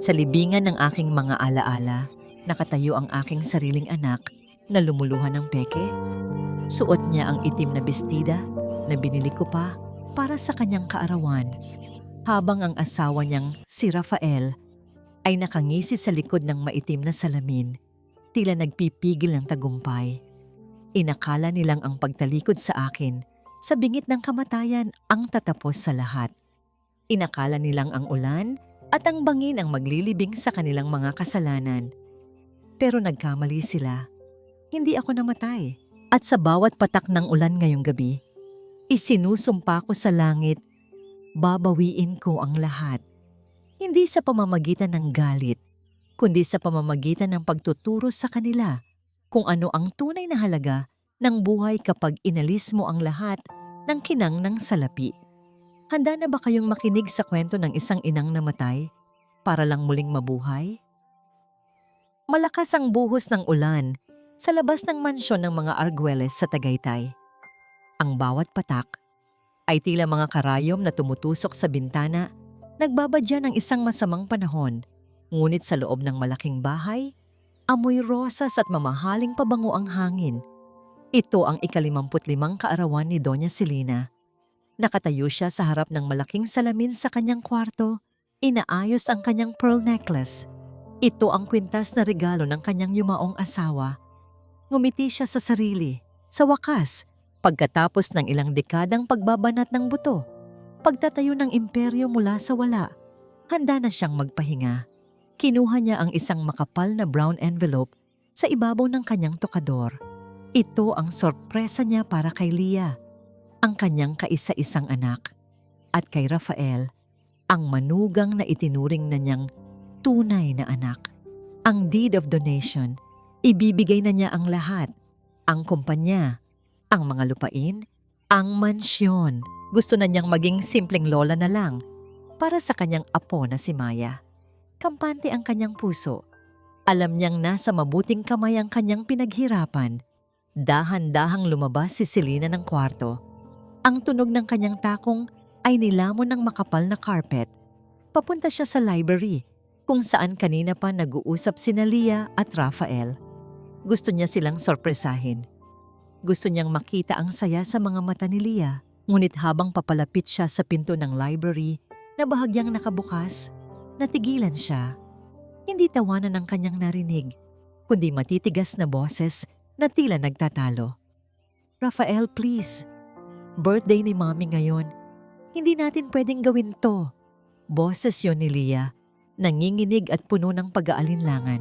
Sa libingan ng aking mga alaala, nakatayo ang aking sariling anak na lumuluhan ng peke. Suot niya ang itim na bestida na binili ko pa para sa kanyang kaarawan, habang ang asawa niyang si Rafael ay nakangisi sa likod ng maitim na salamin, tila nagpipigil ng tagumpay. Inakala nilang ang pagtalikod sa akin sa bingit ng kamatayan ang tatapos sa lahat. Inakala nilang ang ulan at ang bangin ang maglilibing sa kanilang mga kasalanan. Pero nagkamali sila. Hindi ako namatay. At sa bawat patak ng ulan ngayong gabi, isinusumpa ko sa langit, babawiin ko ang lahat. Hindi sa pamamagitan ng galit, kundi sa pamamagitan ng pagtuturo sa kanila kung ano ang tunay na halaga ng buhay kapag inalis mo ang lahat ng kinang ng salapi. Handa na ba kayong makinig sa kwento ng isang inang namatay para lang muling mabuhay? Malakas ang buhos ng ulan sa labas ng mansyon ng mga Arguelles sa Tagaytay. Ang bawat patak ay tila mga karayom na tumutusok sa bintana, nagbabadya ng isang masamang panahon. Ngunit sa loob ng malaking bahay, amoy rosas at mamahaling pabango ang hangin. Ito ang ika-55 kaarawan ni Doña Celina. Nakatayo siya sa harap ng malaking salamin sa kanyang kwarto, inaayos ang kanyang pearl necklace. Ito ang kwintas na regalo ng kanyang yumaong asawa. Ngumiti siya sa sarili. Sa wakas, pagkatapos ng ilang dekadang pagbabanat ng buto, pagtatayo ng imperyo mula sa wala, handa na siyang magpahinga. Kinuha niya ang isang makapal na brown envelope sa ibabaw ng kanyang tokador. Ito ang sorpresa niya para kay Leah, ang kanyang kaisa-isang anak, at kay Rafael, ang manugang na itinuring na niyang tunay na anak. Ang deed of donation, ibibigay na niya ang lahat, ang kumpanya, ang mga lupain, ang mansyon. Gusto na niyang maging simpleng lola na lang para sa kanyang apo na si Maya. Kampante ang kanyang puso. Alam niyang nasa mabuting kamay ang kanyang pinaghirapan. Dahan-dahang lumabas si Celina ng kwarto. Ang tunog ng kanyang takong ay nilamon ng makapal na carpet. Papunta siya sa library, kung saan kanina pa nag-uusap sina Leah at Rafael. Gusto niya silang sorpresahin. Gusto niyang makita ang saya sa mga mata ni Leah. Ngunit habang papalapit siya sa pinto ng library na bahagyang nakabukas, natigilan siya. Hindi tawanan ang kanyang narinig, kundi matitigas na boses na tila nagtatalo. Rafael, please. Birthday ni Mommy ngayon. Hindi natin pwedeng gawin to. Boses yon ni Leah, nanginginig at puno ng pag-aalinlangan.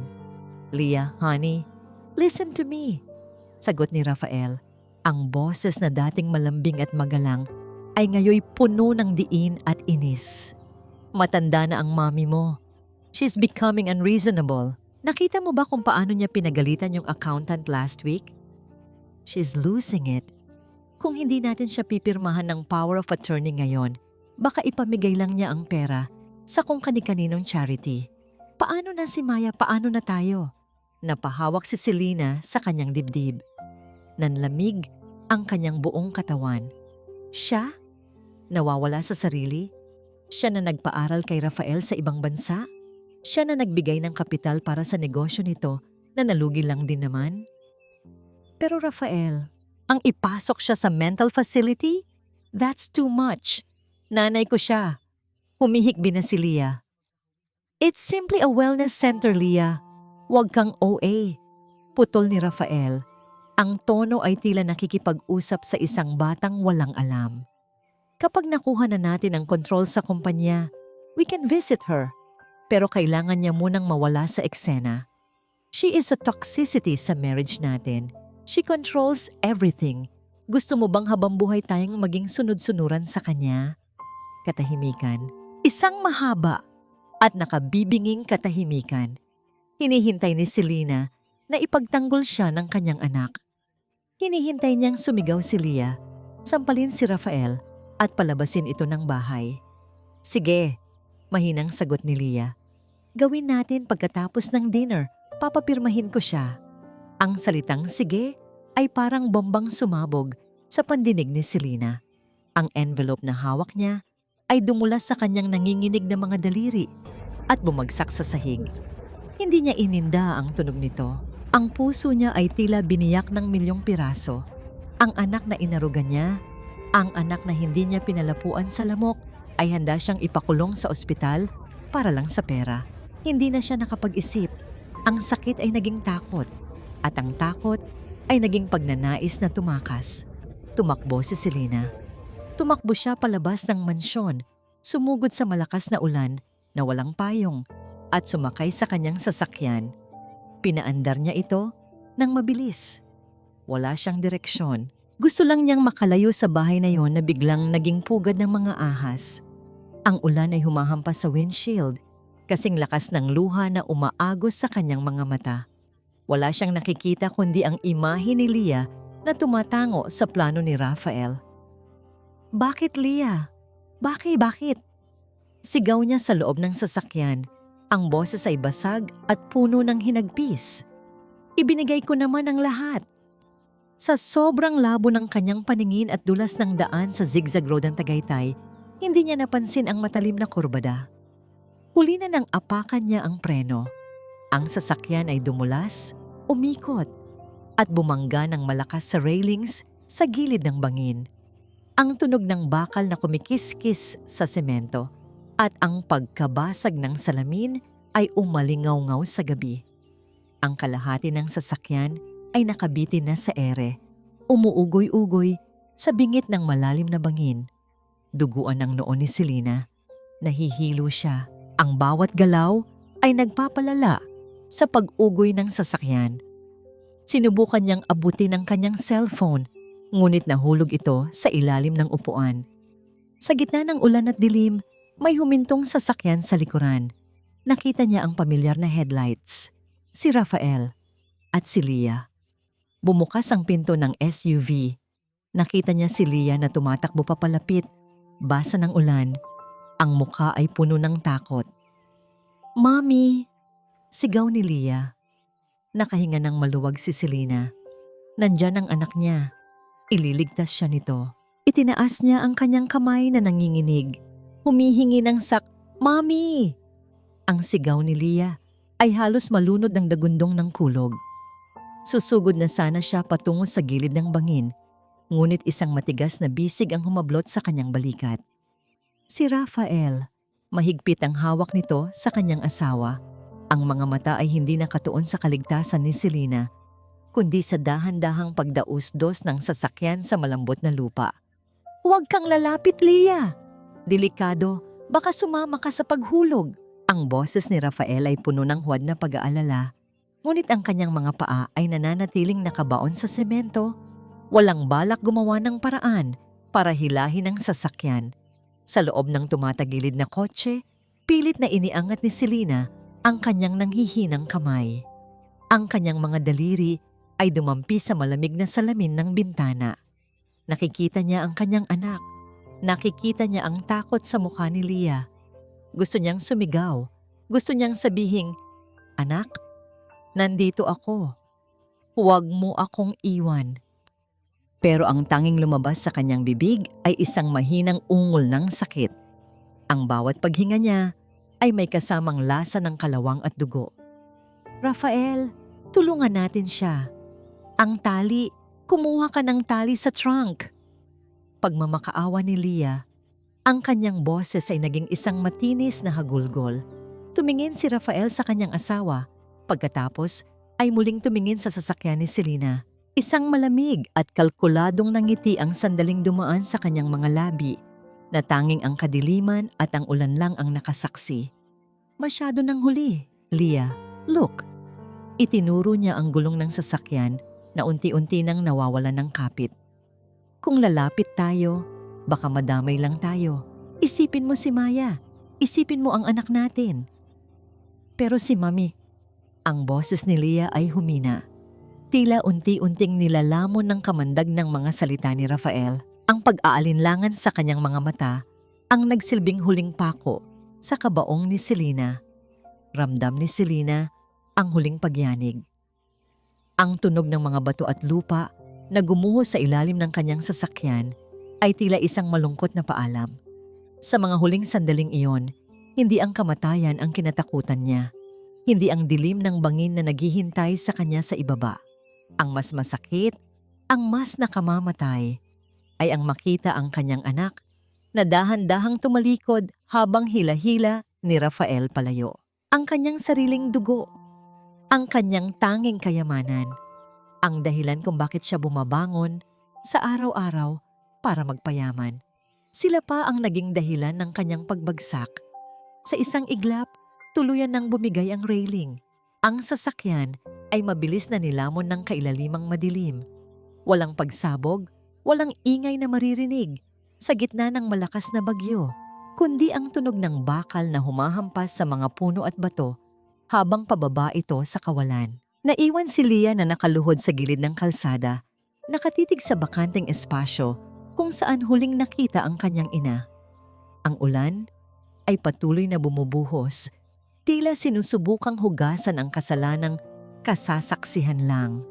Leah, honey, listen to me. Sagot ni Rafael. Ang boses na dating malambing at magalang ay ngayoy puno ng diin at inis. Matanda na ang mommy mo. She's becoming unreasonable. Nakita mo ba kung paano niya pinagalitan yung accountant last week? She's losing it. Kung hindi natin siya pipirmahan ng power of attorney ngayon, baka ipamigay lang niya ang pera sa kung kani-kaninong charity. Paano na si Maya, paano na tayo? Napahawak si Celina sa kanyang dibdib. Nanlamig ang kanyang buong katawan. Siya? Nawawala sa sarili? Siya na nagpaaral kay Rafael sa ibang bansa? Siya na nagbigay ng kapital para sa negosyo nito na nalugi lang din naman? Pero Rafael, ang ipasok siya sa mental facility? That's too much. Nanay ko siya. Humihikbi na si Leah. It's simply a wellness center, Leah. Huwag kang OA. Putol ni Rafael. Ang tono ay tila nakikipag-usap sa isang batang walang alam. Kapag nakuha na natin ang kontrol sa kumpanya, we can visit her. Pero kailangan niya munang mawala sa eksena. She is a toxicity sa marriage natin. She controls everything. Gusto mo bang habang buhay tayong maging sunod-sunuran sa kanya? Katahimikan. Isang mahaba at nakabibinging katahimikan. Hinihintay ni Celina na ipagtanggol siya ng kanyang anak. Hinihintay niyang sumigaw si Leah, sampalin si Rafael at palabasin ito ng bahay. Sige, mahinang sagot ni Leah. Gawin natin pagkatapos ng dinner, papapirmahin ko siya. Ang salitang sige ay parang bombang sumabog sa pandinig ni Celina. Ang envelope na hawak niya ay dumulas sa kanyang nanginginig na mga daliri. at bumagsak sa sahig. Hindi niya ininda ang tunog nito. Ang puso niya ay tila biniyak ng milyong piraso. Ang anak na inaruga niya, ang anak na hindi niya pinalapuan sa lamok, ay handa siyang ipakulong sa ospital para lang sa pera. Hindi na siya nakapag-isip. Ang sakit ay naging takot. At ang takot ay naging pagnanais na tumakas. Tumakbo si Selena. Tumakbo siya palabas ng mansyon, sumugod sa malakas na ulan na walang payong at sumakay sa kanyang sasakyan. Pinaandar niya ito ng mabilis. Wala siyang direksyon. Gusto lang niyang makalayo sa bahay na yon na biglang naging pugad ng mga ahas. Ang ulan ay humahampas sa windshield, kasing lakas ng luha na umaagos sa kanyang mga mata. Wala siyang nakikita kundi ang imahe ni Leah na tumatango sa plano ni Rafael. "Bakit, Leah? Bakit?" Sigaw niya sa loob ng sasakyan. Ang boses ay basag at puno ng hinagpis. "Ibinigay ko naman ang lahat." Sa sobrang labo ng kanyang paningin at dulas ng daan sa zigzag road ng Tagaytay, hindi niya napansin ang matalim na kurbada. Huli na nang apakan niya ang preno. Ang sasakyan ay dumulas, umikot, at bumangga ng malakas sa railings sa gilid ng bangin. Ang tunog ng bakal na kumikis-kis sa semento at ang pagkabasag ng salamin ay umalingaw-ngaw sa gabi. Ang kalahati ng sasakyan ay nakabitin na sa ere, umuugoy-ugoy sa bingit ng malalim na bangin. Duguan ang noo ni Selena. Nahihilo siya. Ang bawat galaw ay nagpapalala sa pag-ugoy ng sasakyan. Sinubukan niyang abutin ang kanyang cellphone, ngunit nahulog ito sa ilalim ng upuan. Sa gitna ng ulan at dilim, may humintong sasakyan sa likuran. Nakita niya ang pamilyar na headlights, si Rafael at si Leah. Bumukas ang pinto ng SUV. Nakita niya si Leah na tumatakbo papalapit. Basa ng ulan, ang mukha ay puno ng takot. "Mommy!" sigaw ni Leah. Nakahinga ng maluwag si Selena. Nandyan ang anak niya. Ililigtas siya nito. Itinaas niya ang kanyang kamay na nanginginig. Humihingi ng "Mommy!" Ang sigaw ni Leah ay halos malunod ng dagundong ng kulog. Susugod na sana siya patungo sa gilid ng bangin, ngunit isang matigas na bisig ang humablot sa kanyang balikat. Si Rafael, mahigpit ang hawak nito sa kanyang asawa. Ang mga mata ay hindi nakatuon sa kaligtasan ni Selena, kundi sa dahan-dahang pagdaus-dos ng sasakyan sa malambot na lupa. "Huwag kang lalapit, Leah! Delikado, baka sumama ka sa paghulog." Ang boses ni Rafael ay puno ng huwad na pag-aalala, ngunit ang kanyang mga paa ay nananatiling nakabaon sa semento. Walang balak gumawa ng paraan para hilahin ang sasakyan. Sa loob ng tumatagilid na kotse, pilit na iniangat ni Selena ang kanyang nanghihinang kamay. Ang kanyang mga daliri ay dumampi sa malamig na salamin ng bintana. Nakikita niya ang kanyang anak. Nakikita niya ang takot sa mukha ni Leah. Gusto niyang sumigaw. Gusto niyang sabihing, "Anak, nandito ako. Huwag mo akong iwan." Pero ang tanging lumabas sa kanyang bibig ay isang mahinang ungol ng sakit. Ang bawat paghinga niya ay may kasamang lasa ng kalawang at dugo. "Rafael, tulungan natin siya. Ang tali, kumuha ka ng tali sa trunk." Pagmamakaawa ni Leah, ang kanyang boses ay naging isang matinis na hagulgol. Tumingin si Rafael sa kanyang asawa. Pagkatapos ay muling tumingin sa sasakyan ni Selena. Isang malamig at kalkuladong nangiti ang sandaling dumaan sa kanyang mga labi, na tanging ang kadiliman at ang ulan lang ang nakasaksi. "Masyado nang huli, Leah. Look." Itinuro niya ang gulong ng sasakyan na unti-unti nang nawawalan ng kapit. "Kung lalapit tayo, baka madamay lang tayo. Isipin mo si Maya. Isipin mo ang anak natin." "Pero si Mami." Ang boses ni Leah ay humina. Tila unti-unting nilalamon ng kamandag ng mga salita ni Rafael. Ang pag-aalinlangan sa kanyang mga mata ang nagsilbing huling pako sa kabaong ni Selena. Ramdam ni Selena ang huling pagyanig. Ang tunog ng mga bato at lupa na gumuho sa ilalim ng kanyang sasakyan ay tila isang malungkot na paalam. Sa mga huling sandaling iyon, Hindi ang kamatayan ang kinatakutan niya. Hindi ang dilim ng bangin na naghihintay sa kanya sa ibaba. Ang mas masakit, ang mas nakamamatay, ay ang makita ang kanyang anak na dahan-dahang tumalikod habang hila-hila ni Rafael palayo. Ang kanyang sariling dugo, ang kanyang tanging kayamanan, ang dahilan kung bakit siya bumabangon sa araw-araw para magpayaman. Sila pa ang naging dahilan ng kanyang pagbagsak. Sa isang iglap, tuluyan nang bumigay ang railing. Ang sasakyan ay mabilis na nilamon ng kailalimang madilim. Walang pagsabog, walang ingay na maririnig sa gitna ng malakas na bagyo, kundi ang tunog ng bakal na humahampas sa mga puno at bato habang pababa ito sa kawalan. Naiwan si Leah na nakaluhod sa gilid ng kalsada, nakatitig sa bakanteng espasyo kung saan huling nakita ang kanyang ina. Ang ulan ay patuloy na bumubuhos, tila sinusubukang hugasan ang kasalanang kasasaksihan lang.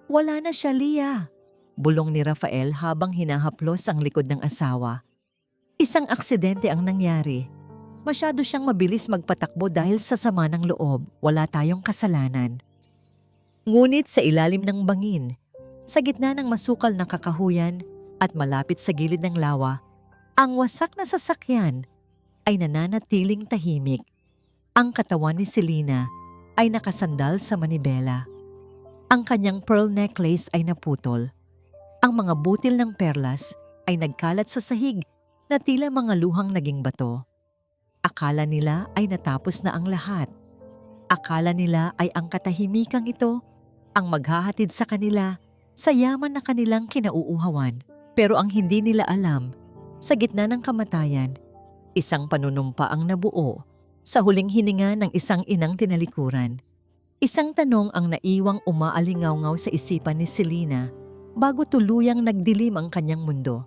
Wala na siya, Leah, bulong ni Rafael habang hinahaplos ang likod ng asawa. Isang aksidente ang nangyari. Masyado siyang mabilis magpatakbo dahil sa sama ng loob. Wala tayong kasalanan. Ngunit sa ilalim ng bangin, sa gitna ng masukal na kakahuyan at malapit sa gilid ng lawa, ang wasak na sasakyan ay nananatiling tahimik. Ang katawan ni Selena ay nakasandal sa manibela. Ang kanyang pearl necklace ay naputol. Ang mga butil ng perlas ay nagkalat sa sahig na tila mga luhang naging bato. Akala nila ay natapos na ang lahat. Akala nila ay ang katahimikang ito ang maghahatid sa kanila sa yaman na kanilang kinauuhawan. Pero ang hindi nila alam, sa gitna ng kamatayan, isang panunumpa ang nabuo sa huling hininga ng isang inang tinalikuran. Isang tanong ang naiwang umaalingaw-ngaw sa isipan ni Selena bago tuluyang nagdilim ang kanyang mundo.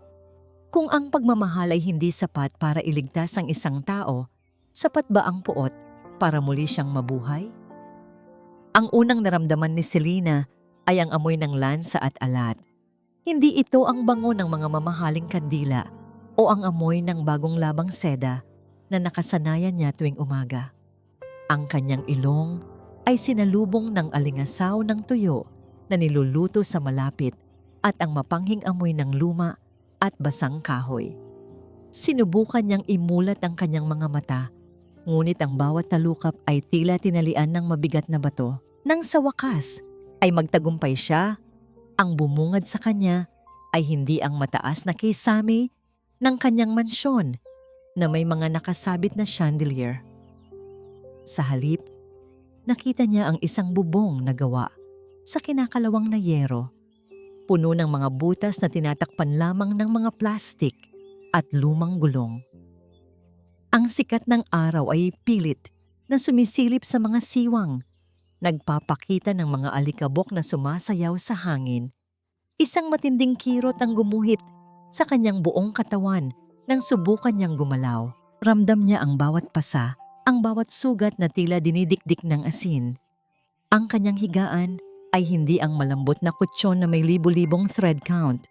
Kung ang pagmamahal ay hindi sapat para iligtas ang isang tao, sapat ba ang puot para muli siyang mabuhay? Ang unang naramdaman ni Selena ay ang amoy ng lansa at alat. Hindi ito ang bango ng mga mamahaling kandila o ang amoy ng bagong labang seda na nakasanayan niya tuwing umaga. Ang kanyang ilong ay sinalubong ng alingasaw ng tuyo na niluluto sa malapit at ang mapanghing amoy ng luma at basang kahoy. Sinubukan niyang imulat ang kanyang mga mata, ngunit ang bawat talukap ay tila tinalian ng mabigat na bato. Nang sa wakas ay magtagumpay siya, ang bumungad sa kanya ay hindi ang mataas na kisame ng kanyang mansyon na may mga nakasabit na chandelier. Sa halip, nakita niya ang isang bubong na gawa sa kinakalawang na yero, puno ng mga butas na tinatakpan lamang ng mga plastik at lumang gulong. Ang sikat ng araw ay pilit na sumisilip sa mga siwang, nagpapakita ng mga alikabok na sumasayaw sa hangin. Isang matinding kirot ang gumuhit sa kanyang buong katawan nang subukan niyang gumalaw. Ramdam niya ang bawat pasa, ang bawat sugat na tila dinidikdik ng asin. Ang kanyang higaan ay hindi ang malambot na kutsyon na may libu-libong thread count,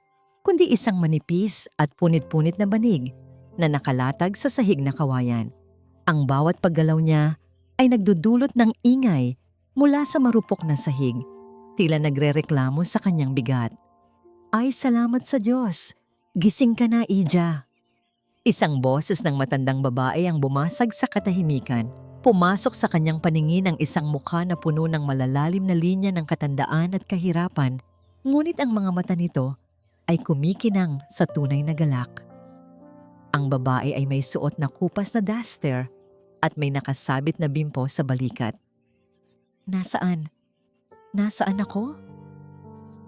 kundi isang manipis at punit-punit na banig na nakalatag sa sahig na kawayan. Ang bawat paggalaw niya ay nagdudulot ng ingay mula sa marupok na sahig, tila nagrereklamo sa kanyang bigat. Ay, salamat sa Diyos! Gising ka na, Ija! Isang boses ng matandang babae ang bumasag sa katahimikan. Pumasok sa kanyang paningin ang isang mukha na puno ng malalalim na linya ng katandaan at kahirapan, ngunit ang mga mata nito ay kumikinang sa tunay na galak. Ang babae ay may suot na kupas na duster at may nakasabit na bimpo sa balikat. Nasaan? Nasaan ako?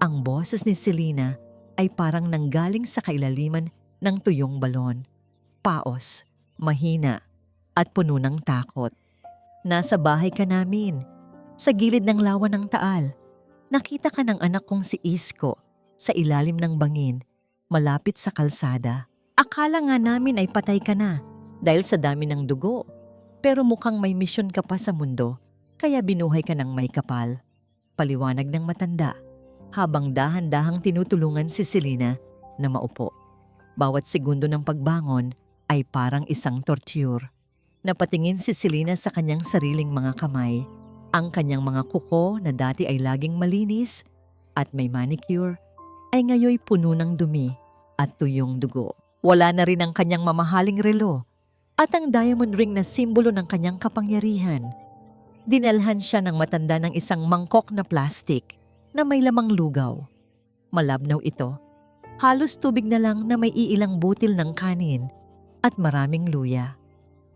Ang boses ni Selena ay parang nanggaling sa kailaliman ng tuyong balon. Paos, mahina, at puno ng takot. Nasa bahay ka namin, sa gilid ng lawa ng Taal. Nakita ka ng anak kong si Isko sa ilalim ng bangin, malapit sa kalsada. Akala nga namin ay patay ka na dahil sa dami ng dugo. Pero mukhang may misyon ka pa sa mundo, kaya binuhay ka ng may kapal. Paliwanag ng matanda, habang dahan-dahang tinutulungan si Selena na maupo. Bawat segundo ng pagbangon ay parang isang torture. Napatingin si Selena sa kanyang sariling mga kamay. Ang kanyang mga kuko na dati ay laging malinis at may manicure ay ngayoy puno ng dumi at tuyong dugo. Wala na rin ang kanyang mamahaling relo at ang diamond ring na simbolo ng kanyang kapangyarihan. Dinalhan siya ng matanda ng isang mangkok na plastik na may lamang lugaw. Malabnaw ito. Halos tubig na lang na may iilang butil ng kanin at maraming luya.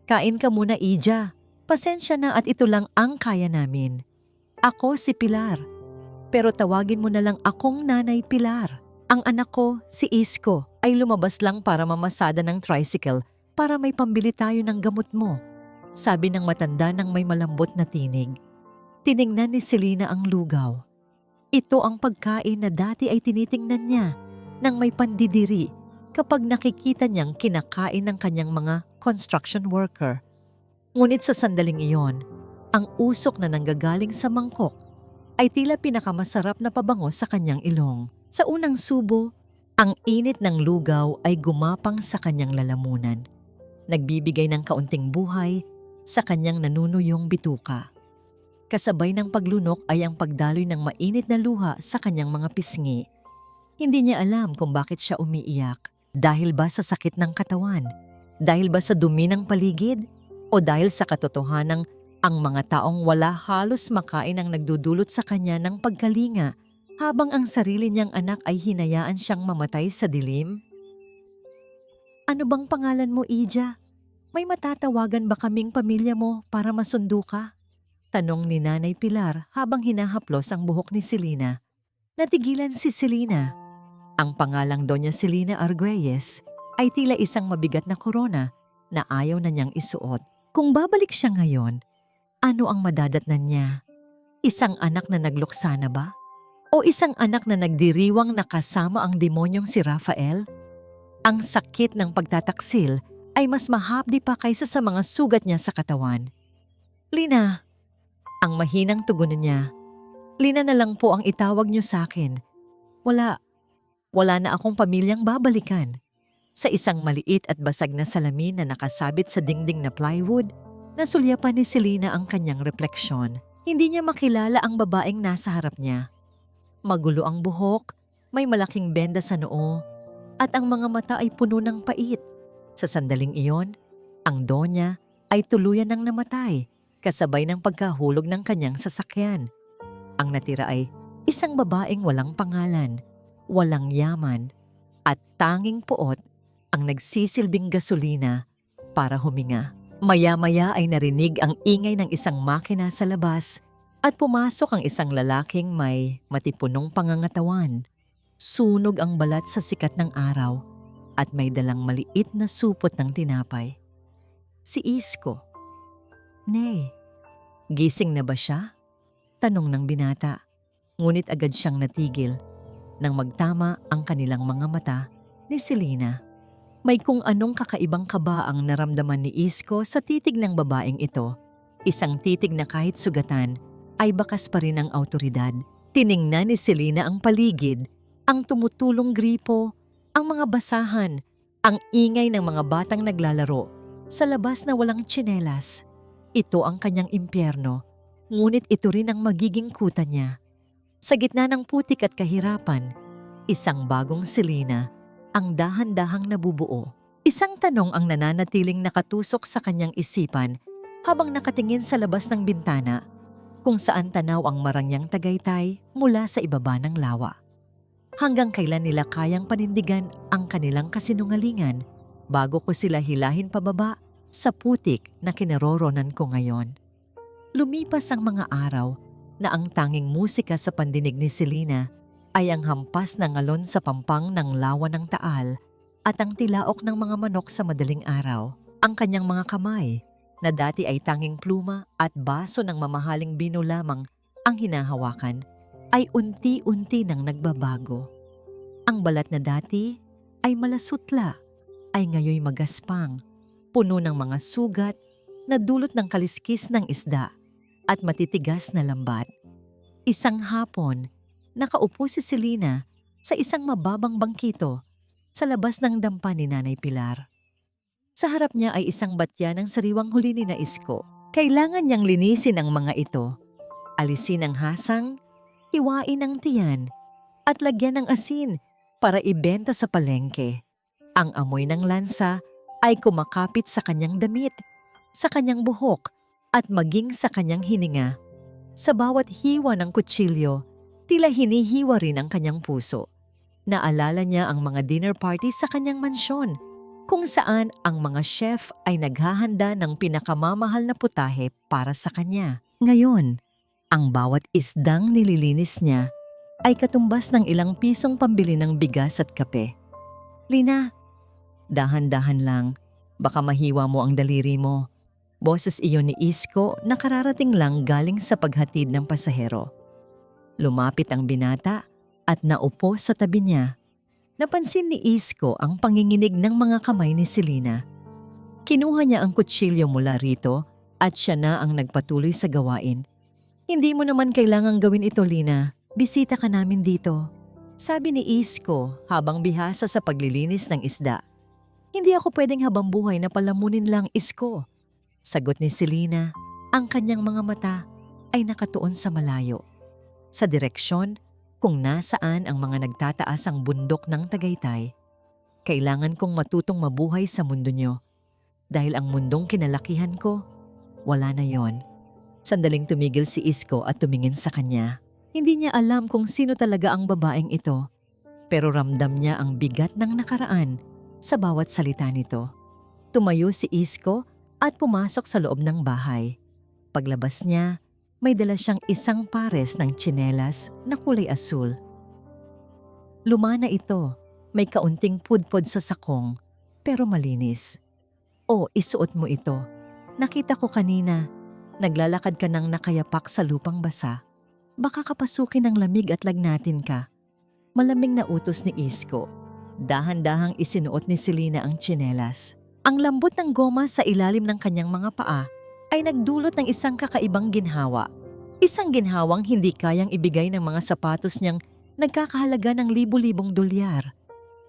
Kain ka muna, Ija. Pasensya na at ito lang ang kaya namin. Ako si Pilar. Pero tawagin mo na lang akong Nanay Pilar. Ang anak ko, si Isko, ay lumabas lang para mamasada ng tricycle para may pambili tayo ng gamot mo. Sabi ng matanda ng may malambot na tinig. Tiningnan ni Selena ang lugaw. Ito ang pagkain na dati ay tinitingnan niya nang may pandidiri kapag nakikita niyang kinakain ng kanyang mga construction worker. Ngunit sa sandaling iyon, ang usok na nanggagaling sa mangkok ay tila pinakamasarap na pabango sa kanyang ilong. Sa unang subo, ang init ng lugaw ay gumapang sa kanyang lalamunan. Nagbibigay ng kaunting buhay sa kanyang nanunuyong bituka. Kasabay ng paglunok ay ang pagdaloy ng mainit na luha sa kanyang mga pisngi. Hindi niya alam kung bakit siya umiiyak. Dahil ba sa sakit ng katawan? Dahil ba sa dumi ng paligid? O dahil sa katotohanang ang mga taong wala halos makain ang nagdudulot sa kanya ng pagkalinga habang ang sarili niyang anak ay hinayaan siyang mamatay sa dilim? Ano bang pangalan mo, Ija? May matatawagan ba kaming pamilya mo para masundo ka? Tanong ni Nanay Pilar habang hinahaplos ang buhok ni Selena. Natigilan si Selena. Ang pangalang Doña Selena Argüelles ay tila isang mabigat na korona na ayaw na niyang isuot. Kung babalik siya ngayon, ano ang madadatnan niya? Isang anak na nagluksa na ba? O isang anak na nagdiriwang nakasama ang demonyong si Rafael? Ang sakit ng pagtataksil ay mas mahapdi pa kaysa sa mga sugat niya sa katawan. Lina, ang mahinang tugon niya. Lina na lang po ang itawag niyo sa akin. Wala na akong pamilyang babalikan. Sa isang maliit at basag na salamin na nakasabit sa dingding na plywood, nasulyapan ni Selena ang kanyang refleksyon. Hindi niya makilala ang babaeng nasa harap niya. Magulo ang buhok, may malaking benda sa noo, at ang mga mata ay puno ng pait. Sa sandaling iyon, ang donya ay tuluyan ng namatay, kasabay ng pagkahulog ng kanyang sasakyan. Ang natira ay isang babaeng walang pangalan, walang yaman, at tanging puot ang nagsisilbing gasolina para huminga. Maya-maya ay narinig ang ingay ng isang makina sa labas at pumasok ang isang lalaking may matipunong pangangatawan. Sunog ang balat sa sikat ng araw at may dalang maliit na supot ng tinapay. Si Isko. Nay, gising na ba siya? Tanong ng binata. Ngunit agad siyang natigil nang magtama ang kanilang mga mata ni Selena. May kung anong kakaibang kaba ang naramdaman ni Isko sa titig ng babaeng ito. Isang titig na kahit sugatan ay bakas pa rin ang awtoridad. Tiningnan ni Selena ang paligid, ang tumutulong gripo, ang mga basahan, ang ingay ng mga batang naglalaro sa labas na walang tsinelas. Ito ang kanyang impyerno, ngunit ito rin ang magiging kuta niya. Sa gitna ng putik at kahirapan, isang bagong Selena ang dahan-dahang nabubuo. Isang tanong ang nananatiling nakatusok sa kanyang isipan habang nakatingin sa labas ng bintana kung saan tanaw ang marangyang Tagaytay mula sa ibaba ng lawa. Hanggang kailan nila kayang panindigan ang kanilang kasinungalingan bago ko sila hilahin pababa sa putik na kinaroroonan ko ngayon. Lumipas ang mga araw na ang tanging musika sa pandinig ni Selena ay ang hampas ng alon sa pampang ng lawa ng Taal at ang tilaok ng mga manok sa madaling araw. Ang kanyang mga kamay, na dati ay tanging pluma at baso ng mamahaling bino lamang ang hinahawakan, ay unti-unti nang nagbabago. Ang balat na dati ay malasutla, ay ngayoy magaspang, puno ng mga sugat na dulot ng kaliskis ng isda at matitigas na lambat. Isang hapon, nakaupo si Selena sa isang mababang bangkito sa labas ng dampa ni Nanay Pilar. Sa harap niya ay isang batya ng sariwang huli ni na Isko. Kailangan niyang linisin ang mga ito. Alisin ang hasang, hiwain ang tiyan, at lagyan ng asin para ibenta sa palengke. Ang amoy ng lansa ay kumakapit sa kanyang damit, sa kanyang buhok, at maging sa kanyang hininga. Sa bawat hiwa ng kutsilyo, tila hinihiwa rin ang kanyang puso. Naalala niya ang mga dinner party sa kanyang mansyon, kung saan ang mga chef ay naghahanda ng pinakamamahal na putahe para sa kanya. Ngayon, ang bawat isdang nililinis niya ay katumbas ng ilang pisong pambili ng bigas at kape. Lina, dahan-dahan lang, baka mahiwa mo ang daliri mo. Boses iyon ni Isko na kararating lang galing sa paghatid ng pasahero. Lumapit ang binata at naupo sa tabi niya. Napansin ni Isko ang panginginig ng mga kamay ni Selena. Kinuha niya ang kutsilyo mula rito at siya na ang nagpatuloy sa gawain. Hindi mo naman kailangang gawin ito, Lina. Bisita ka namin dito. Sabi ni Isko habang bihasa sa paglilinis ng isda. Hindi ako pwedeng habang buhay na palamunin lang, Isko. Sagot ni Selena, ang kanyang mga mata ay nakatuon sa malayo. Sa direksyon kung nasaan ang mga nagtataas ang bundok ng Tagaytay. Kailangan kong matutong mabuhay sa mundo nyo. Dahil ang mundong kinalakihan ko, wala na yon. Sandaling tumigil si Isko at tumingin sa kanya. Hindi niya alam kung sino talaga ang babaeng ito. Pero ramdam niya ang bigat ng nakaraan sa bawat salita nito. Tumayo si Isko at pumasok sa loob ng bahay. Paglabas niya, may dala siyang isang pares ng tsinelas na kulay asul. Luma na ito, may kaunting pudpod sa sakong, pero malinis. O, isuot mo ito. Nakita ko kanina, naglalakad ka ng nakayapak sa lupang basa. Baka kapasukin ng lamig at lagnatin ka. Malamig na utos ni Isko. Dahan-dahang isinuot ni Selena ang tsinelas. Ang lambot ng goma sa ilalim ng kanyang mga paa ay nagdulot ng isang kakaibang ginhawa. Isang ginhawang hindi kayang ibigay ng mga sapatos niyang nagkakahalaga ng libu-libong dolyar.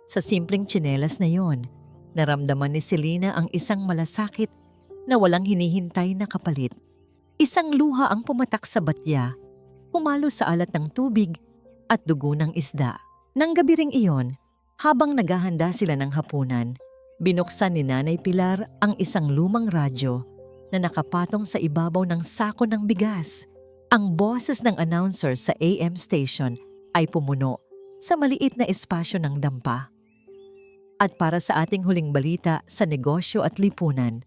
Sa simpleng tsinelas na yon, naramdaman ni Selena ang isang malasakit na walang hinihintay na kapalit. Isang luha ang pumatak sa batya, humalo sa alat ng tubig at dugo ng isda. Nang gabi ring iyon, habang naghahanda sila ng hapunan, binuksan ni Nanay Pilar ang isang lumang radyo na nakapatong sa ibabaw ng sako ng bigas. Ang boses ng announcer sa AM station ay pumuno sa maliit na espasyo ng dampa. At para sa ating huling balita sa negosyo at lipunan,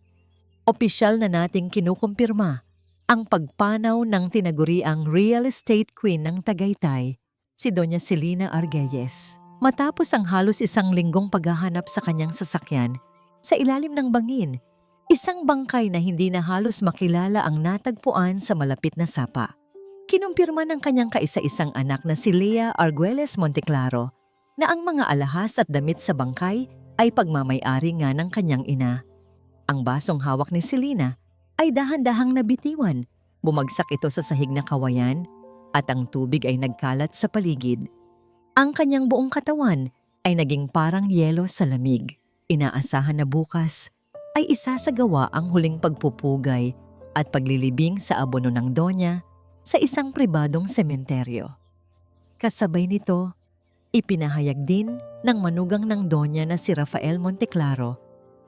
opisyal na nating kinukumpirma ang pagpanaw ng tinaguriang real estate queen ng Tagaytay, si Doña Selena Arguelles. Matapos ang halos isang linggong paghahanap sa kanyang sasakyan, sa ilalim ng bangin, isang bangkay na hindi na halos makilala ang natagpuan sa malapit na sapa. Kinumpirma ng kanyang kaisa-isang anak na si Lea Arguelles Monteclaro na ang mga alahas at damit sa bangkay ay pagmamay-ari nga ng kanyang ina. Ang basong hawak ni Selena ay dahan-dahang nabitiwan, bumagsak ito sa sahig na kawayan at ang tubig ay nagkalat sa paligid. Ang kanyang buong katawan ay naging parang yelo sa lamig. Inaasahan na bukas ay isasagawa ang huling pagpupugay at paglilibing sa abono ng Donya sa isang pribadong sementeryo. Kasabay nito, ipinahayag din ng manugang ng Donya na si Rafael Monteclaro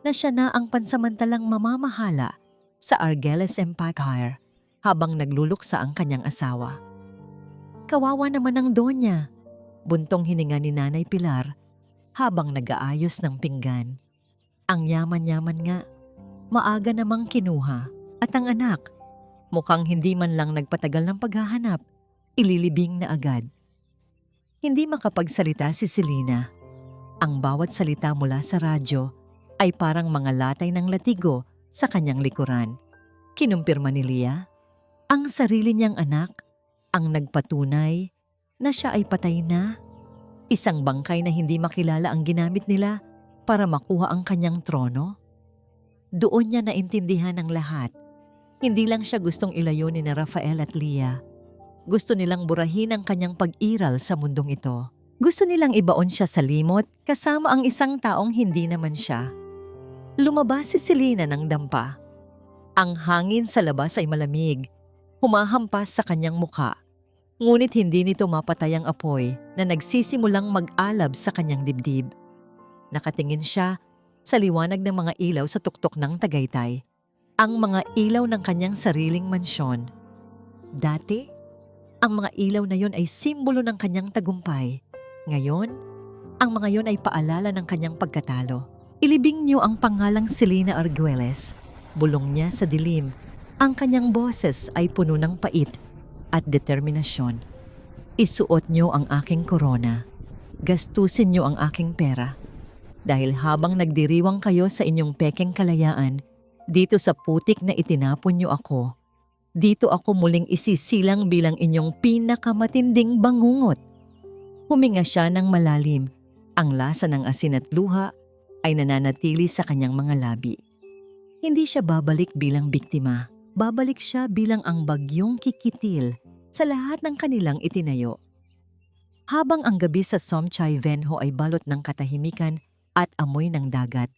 na siya na ang pansamantalang mamamahala sa Arguelles Empire habang nagluluksa ang kanyang asawa. Kawawa naman ang Donya, buntong hininga ni Nanay Pilar habang nag-aayos ng pinggan. Ang yaman-yaman nga, maaga namang kinuha at ang anak, mukhang hindi man lang nagpatagal ng paghahanap, ililibing na agad. Hindi makapagsalita si Selena. Ang bawat salita mula sa radyo ay parang mga latay ng latigo sa kanyang likuran. Kinumpirma ni Lea, ang sarili niyang anak, ang nagpatunay na siya ay patay na. Isang bangkay na hindi makilala ang ginamit nila para makuha ang kanyang trono. Doon niya naintindihan ang lahat. Hindi lang siya gustong ilayo ni na Rafael at Lea. Gusto nilang burahin ang kanyang pag-iral sa mundong ito. Gusto nilang ibaon siya sa limot kasama ang isang taong hindi naman siya. lumabas si Selena ng dampa. Ang hangin sa labas ay malamig, humahampas sa kanyang muka. Ngunit hindi nito mapatay ang apoy na nagsisimulang mag-alab sa kanyang dibdib. Nakatingin siya sa liwanag ng mga ilaw sa tuktok ng Tagaytay. Ang mga ilaw ng kanyang sariling mansyon. Dati, ang mga ilaw na yon ay simbolo ng kanyang tagumpay. Ngayon, ang mga yon ay paalala ng kanyang pagkatalo. Ilibing niyo ang pangalang Selena Arguelles. Bulong niya sa dilim. Ang kanyang boses ay puno ng pait at determinasyon. Isuot niyo ang aking korona. Gastusin niyo ang aking pera. Dahil habang nagdiriwang kayo sa inyong pekeng kalayaan, dito sa putik na itinapon niyo ako, dito ako muling isisilang bilang inyong pinakamatinding bangungot. Huminga siya ng malalim. Ang lasa ng asin at luha ay nananatili sa kanyang mga labi. Hindi siya babalik bilang biktima. Babalik siya bilang ang bagyong kikitil sa lahat ng kanilang itinayo. Habang ang gabi sa Somchay Venho ay balot ng katahimikan at amoy ng dagat,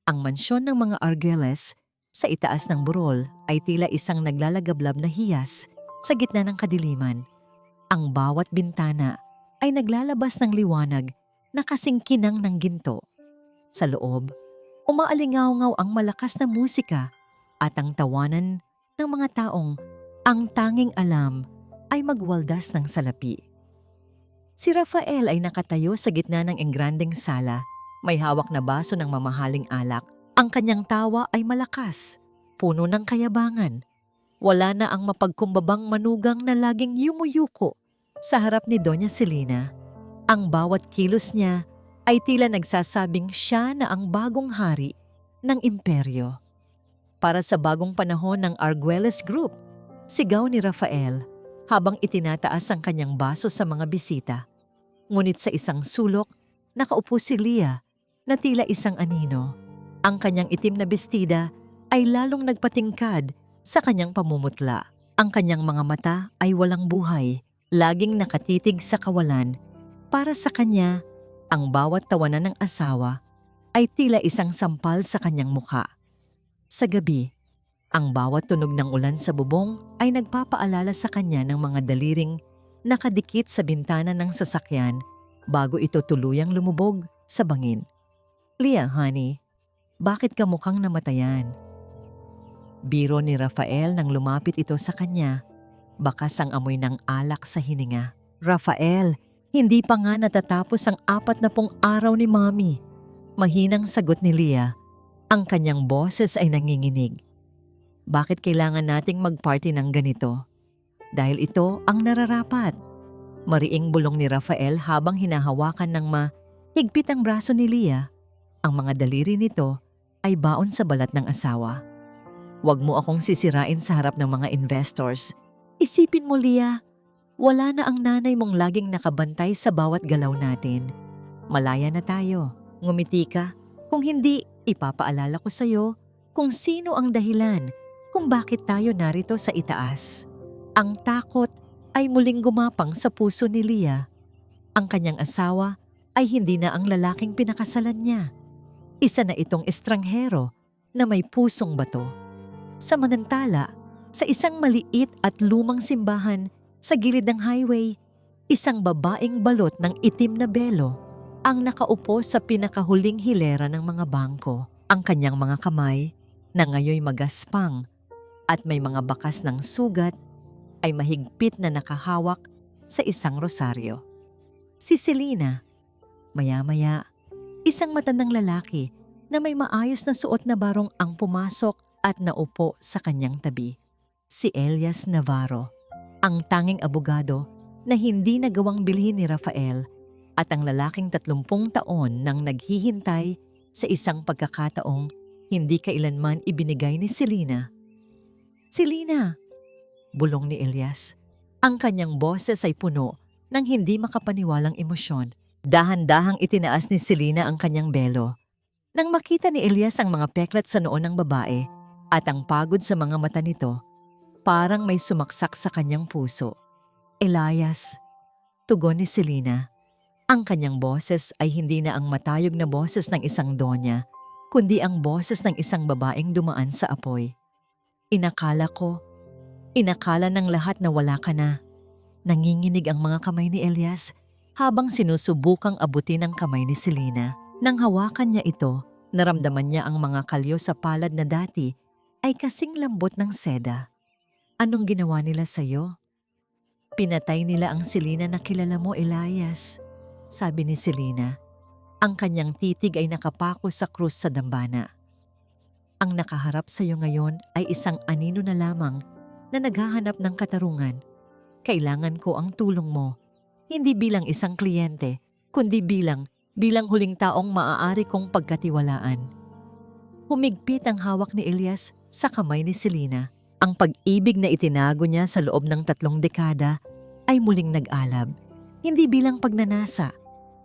ang mansyon ng mga Arguelles sa itaas ng burol ay tila isang naglalagablab na hiyas sa gitna ng kadiliman. Ang bawat bintana ay naglalabas ng liwanag na kasing kinang ng ginto. Sa loob, umaalingaw-ngaw ang malakas na musika at ang tawanan ng mga taong ang tanging alam ay magwaldas ng salapi. Si Rafael ay nakatayo sa gitna ng engrandeng sala, may hawak na baso ng mamahaling alak. Ang kanyang tawa ay malakas, puno ng kayabangan. Wala na ang mapagkumbabang manugang na laging yumuyuko sa harap ni Doña Selena. Ang bawat kilos niya ay tila nagsasabing siya na ang bagong hari ng imperyo. Para sa bagong panahon ng Arguelles Group, sigaw ni Rafael habang itinataas ang kanyang baso sa mga bisita. Ngunit sa isang sulok, nakaupo si Leah na tila isang anino. Ang kanyang itim na bestida ay lalong nagpatingkad sa kanyang pamumutla. Ang kanyang mga mata ay walang buhay, laging nakatitig sa kawalan. Para sa kanya, ang bawat tawanan ng asawa ay tila isang sampal sa kanyang mukha. Sa gabi, ang bawat tunog ng ulan sa bubong ay nagpapaalala sa kanya ng mga daliring nakadikit sa bintana ng sasakyan bago ito tuluyang lumubog sa bangin. Leah, honey, bakit ka mukhang namatayan? Biro ni Rafael nang lumapit ito sa kanya. Bakas ang amoy ng alak sa hininga. Rafael, hindi pa nga natatapos ang 40 araw ni Mommy. Mahinang sagot ni Leah. Ang kanyang boses ay nanginginig. Bakit kailangan nating magparty ng ganito? Dahil ito ang nararapat. Mariing bulong ni Rafael habang hinahawakan ng mahigpit ang braso ni Leah. Ang mga daliri nito ay baon sa balat ng asawa. Huwag mo akong sisirain sa harap ng mga investors. Isipin mo, Leah, wala na ang nanay mong laging nakabantay sa bawat galaw natin. Malaya na tayo. Ngumiti ka. Kung hindi, ipapaalala ko sa'yo kung sino ang dahilan kung bakit tayo narito sa itaas. Ang takot ay muling gumapang sa puso ni Leah. Ang kanyang asawa ay hindi na ang lalaking pinakasalan niya. Isa na itong estranghero na may pusong bato. Samantala, sa isang maliit at lumang simbahan sa gilid ng highway, isang babaeng balot ng itim na belo ang nakaupo sa pinakahuling hilera ng mga bangko. Ang kanyang mga kamay na ngayoy magaspang at may mga bakas ng sugat ay mahigpit na nakahawak sa isang rosaryo. Si Selena, maya-maya, isang matandang lalaki na may maayos na suot na barong ang pumasok at naupo sa kanyang tabi. Si Elias Navarro, ang tanging abogado na hindi nagawang bilhin ni Rafael at ang lalaking 30 taon nang naghihintay sa isang pagkakataong hindi kailanman ibinigay ni Selena. Selena, bulong ni Elias. Ang kanyang boses ay puno ng hindi makapaniwalang emosyon. Dahan-dahang itinaas ni Selena ang kanyang belo. Nang makita ni Elias ang mga peklat sa noo ng babae at ang pagod sa mga mata nito, parang may sumaksak sa kanyang puso. Elias, tugon ni Selena. Ang kanyang boses ay hindi na ang matayog na boses ng isang donya. kundi ang boses ng isang babaeng dumaan sa apoy. Inakala ng lahat na wala ka na. Nanginginig ang mga kamay ni Elias habang sinusubukang abutin ang kamay ni Selena. Nang hawakan niya ito, naramdaman niya ang mga kalyo sa palad na dati ay kasing lambot ng seda. Anong ginawa nila sa'yo? Pinatay nila ang Selena na kilala mo, Elias, sabi ni Selena. Ang kanyang titig ay nakapako sa krus sa dambana. Ang nakaharap sa iyo ngayon ay isang anino na lamang na naghahanap ng katarungan. Kailangan ko ang tulong mo, hindi bilang isang kliyente, kundi bilang huling taong maaari kong pagkatiwalaan. Humigpit ang hawak ni Elias sa kamay ni Selena. Ang pag-ibig na itinago niya sa loob ng 3 dekada ay muling nag-alab, hindi bilang pagnanasa,